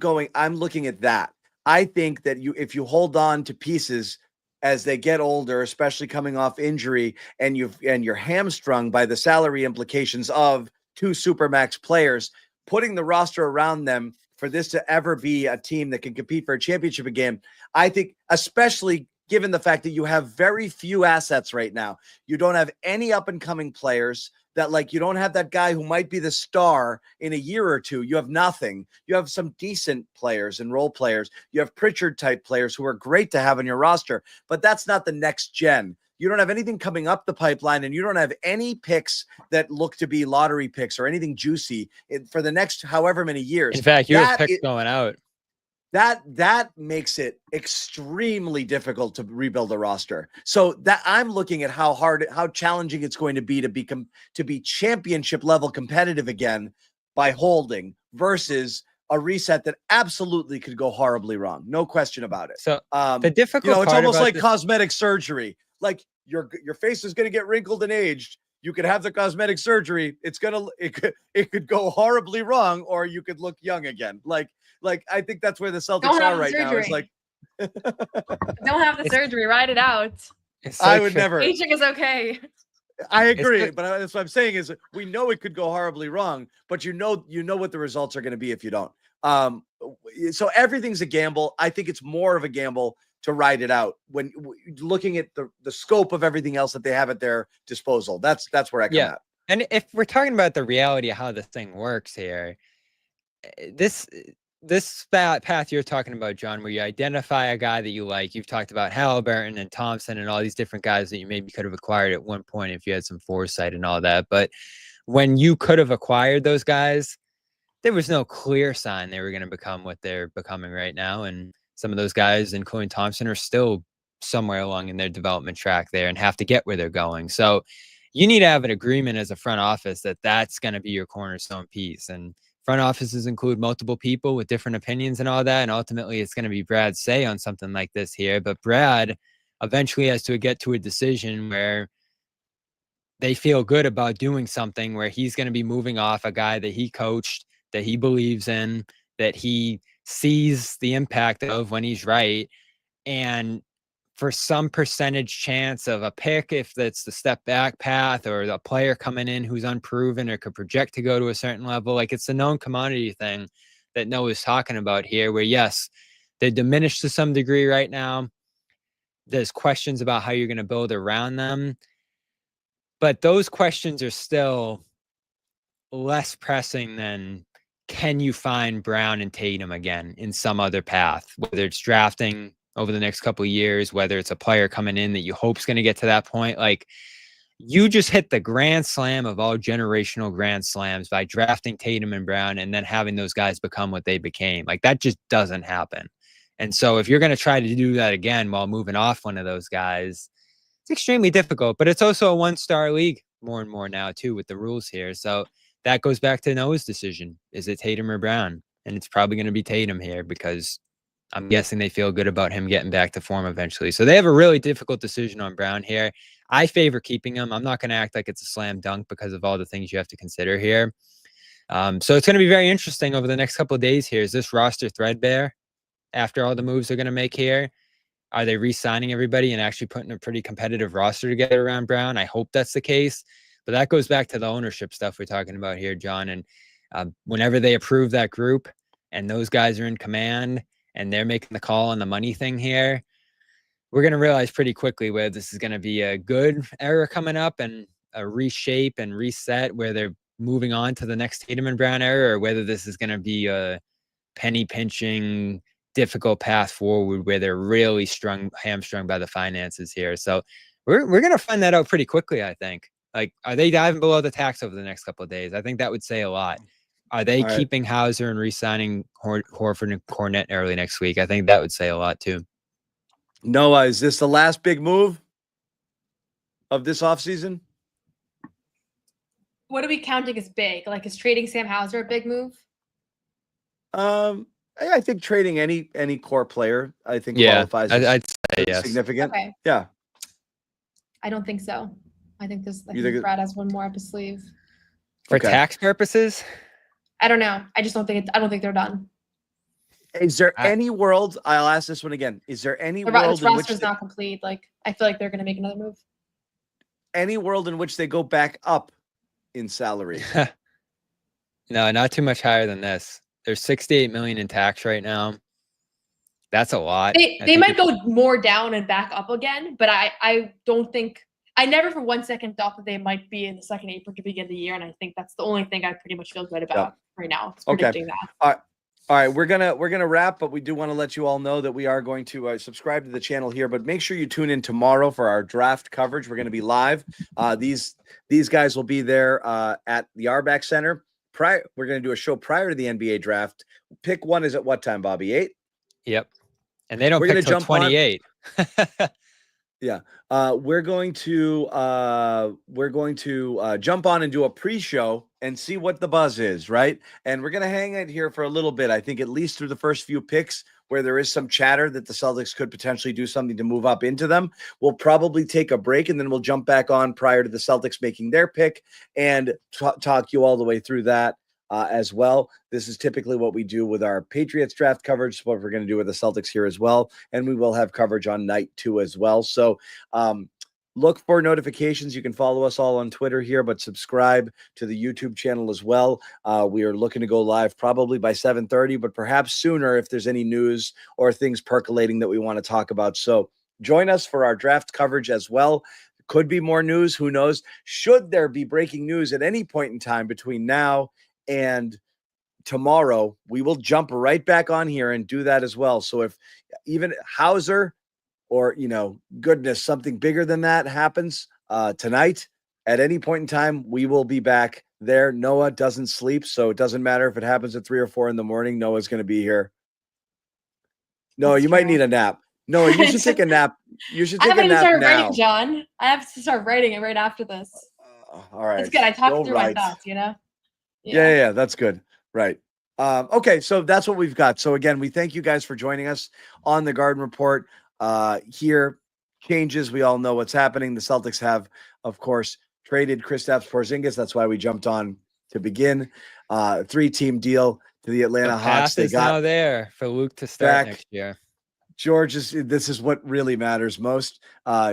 looking at that. I think that if you hold on to pieces as they get older, especially coming off injury, and you're hamstrung by the salary implications of two supermax players, putting the roster around them for this to ever be a team that can compete for a championship again, I think, especially given the fact that you have very few assets right now. You don't have any up-and-coming players that, like, you don't have that guy who might be the star in a year or two. You have nothing. You have some decent players and role players. You have Pritchard-type players who are great to have on your roster, but that's not the next gen. You don't have anything coming up the pipeline, and you don't have any picks that look to be lottery picks or anything juicy for the next however many years. In fact, you have picks going out. That makes it extremely difficult to rebuild a roster. So that I'm looking at how challenging it's going to be to be championship level competitive again by holding versus a reset that absolutely could go horribly wrong. No question about it. So the difficult it's part almost about like this- cosmetic surgery. Like your face is going to get wrinkled and aged. You could have the cosmetic surgery. It could go horribly wrong, or you could look young again. Like I think that's where the Celtics are right now. It's like don't have the surgery, ride it out. I would never. Aging is okay. I agree, but that's what I'm saying is we know it could go horribly wrong, but you know what the results are going to be if you don't. So everything's a gamble. I think it's more of a gamble to ride it out when looking at the scope of everything else that they have at their disposal. That's where I come at. And if we're talking about the reality of how this thing works here, this path you're talking about, John, where you identify a guy that you like. You've talked about Halliburton and Thompson and all these different guys that you maybe could have acquired at one point if you had some foresight and all that. But when you could have acquired those guys, there was no clear sign they were going to become what they're becoming right now. And some of those guys, including Thompson, are still somewhere along in their development track there and have to get where they're going. So you need to have an agreement as a front office that that's going to be your cornerstone piece. And front offices include multiple people with different opinions and all that. And ultimately, it's going to be Brad's say on something like this here. But Brad eventually has to get to a decision where they feel good about doing something where he's going to be moving off a guy that he coached, that he believes in, that he sees the impact of when he's right. And for some percentage chance of a pick, if that's the step back path, or the player coming in who's unproven or could project to go to a certain level, like it's a known commodity thing that Noah's talking about here, where yes, they're diminished to some degree right now. There's questions about how you're going to build around them, but those questions are still less pressing than, can you find Brown and Tatum again in some other path, whether it's drafting over the next couple of years, whether it's a player coming in that you hope is going to get to that point. Like, you just hit the grand slam of all generational grand slams by drafting Tatum and Brown and then having those guys become what they became. Like, that just doesn't happen. And so if you're going to try to do that again while moving off one of those guys, it's extremely difficult. But it's also a one-star league more and more now too with the rules here. So that goes back to Noah's decision. Is it Tatum or Brown? And it's probably going to be Tatum here, because I'm guessing they feel good about him getting back to form eventually. So they have a really difficult decision on Brown here. I favor keeping him. I'm not going to act like it's a slam dunk because of all the things you have to consider here. So it's going to be very interesting over the next couple of days here. Is this roster threadbare after all the moves they're going to make here? Are they re-signing everybody and actually putting a pretty competitive roster together around Brown? I hope that's the case. But that goes back to the ownership stuff we're talking about here, John. And whenever they approve that group and those guys are in command and they're making the call on the money thing here, we're going to realize pretty quickly whether this is going to be a good era coming up and a reshape and reset where they're moving on to the next Tatum and Brown era, or whether this is going to be a penny pinching, difficult path forward where they're really hamstrung by the finances here. So we're going to find that out pretty quickly, I think. Like, are they diving below the tax over the next couple of days? I think that would say a lot. Are they keeping Hauser and re-signing Horford and Cornette early next week? I think that would say a lot too. Noah, is this the last big move of this offseason? What are we counting as big? Like, is trading Sam Hauser a big move? I think trading any core player, I think qualifies as I'd say yes. significant. Okay. Yeah. I don't think so. I think You think Brad has one more up his sleeve. For Okay. tax purposes? I don't know. I just don't think I don't think they're done. Is there I- any world? I'll ask this one again. Is there any The world in which roster's not complete. Like I feel like they're going to make another move. they go back up in salary? No, not too much higher than this. There's 68 million in tax right now. That's a lot. They might go more down and back up again, but I don't think I never for 1 second thought that they might be in the second apron to begin the year, and I think that's the only thing I pretty much feel good about right now. It's predicting that. All right, we're gonna wrap, but we do want to let you all know that we are going to subscribe to the channel here. But make sure you tune in tomorrow for our draft coverage. We're going to be live. These guys will be there at the Arback Center. We're going to do a show prior to the NBA draft. Pick one is at what time, Bobby? 8. Yep. And they don't We're pick gonna till jump on. 28. Yeah. We're going to jump on and do a pre-show and see what the buzz is, right? And we're going to hang out here for a little bit. I think at least through the first few picks where there is some chatter that the Celtics could potentially do something to move up into them. We'll probably take a break and then we'll jump back on prior to the Celtics making their pick and talk you all the way through that. As well. This is typically what we do with our Patriots draft coverage, what we're going to do with the Celtics here as well. And we will have coverage on night 2 as well. So look for notifications. You can follow us all on Twitter here, but subscribe to the YouTube channel as well. We are looking to go live probably by 7:30, but perhaps sooner if there's any news or things percolating that we want to talk about. So join us for our draft coverage as well. Could be more news. Who knows? Should there be breaking news at any point in time between now and tomorrow, we will jump right back on here and do that as well. So if even Hauser or, goodness, something bigger than that happens tonight, at any point in time, we will be back there. Noah doesn't sleep, so it doesn't matter if it happens at 3 or 4 in the morning. Noah's going to be here. No, you might need a nap. No, you should take a nap. You should take a nap start now. writing, John. I have to start writing it right after this. All right. It's good. I talked Go through right. my thoughts, Yeah, that's good. Right. Okay, so that's what we've got. So again, we thank you guys for joining us on the Garden Report. Here, changes. We all know what's happening. The Celtics have, of course, traded Kristaps Porzingis. That's why we jumped on to begin. 3-team deal to the Atlanta Hawks. They got now there for Luke to start back. next year. This is what really matters most.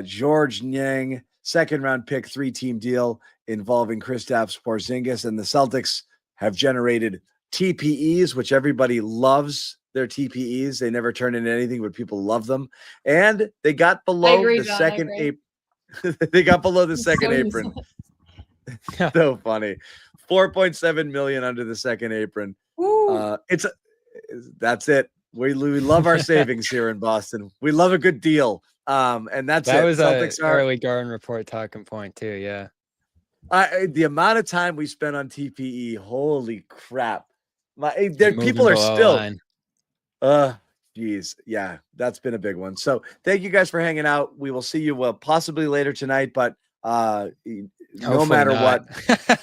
Georges Niang, 2nd-round pick, 3-team deal involving Kristaps Porzingis, and the Celtics have generated TPEs, which everybody loves their TPEs. They never turn into anything, but people love them. And they got below the second apron. They got below the second apron. So funny. 4.7 million under the second apron. That's it. We love our savings here in Boston. We love a good deal. And that's that it. was Celtics an early Garden Report talking point too. Yeah. The amount of time we spent on TPE, holy crap. People are still geez. Yeah, that's been a big one. So thank you guys for hanging out. We will see you possibly later tonight, but no matter what,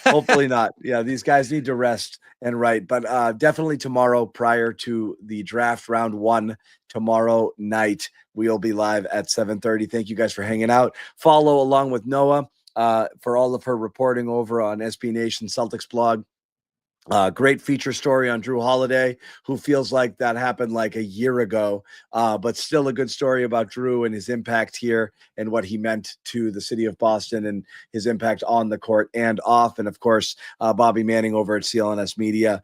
hopefully not. Yeah, these guys need to rest and write, but definitely tomorrow prior to the draft round 1 tomorrow night, we'll be live at 7:30. Thank you guys for hanging out. Follow along with Noah for all of her reporting over on SB Nation Celtics blog. Great feature story on Drew Holiday, who feels like that happened like a year ago, but still a good story about Drew and his impact here and what he meant to the city of Boston and his impact on the court and off. And of course, Bobby Manning over at CLNS Media.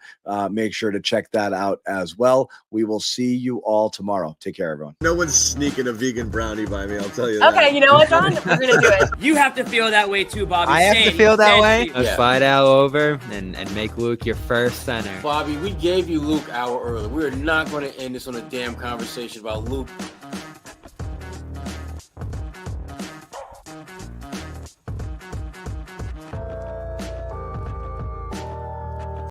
Make sure to check that out as well. We will see you all tomorrow. Take care, everyone. No one's sneaking a vegan brownie by me, I'll tell you that. Okay, you know what, John? We're going to do it. You have to feel that way too, Bobby. I have to feel that way. Let's Yeah. slide Al over and make Luke your first center. Bobby, we gave you Luke hour early. We're not going to end this on a damn conversation about Luke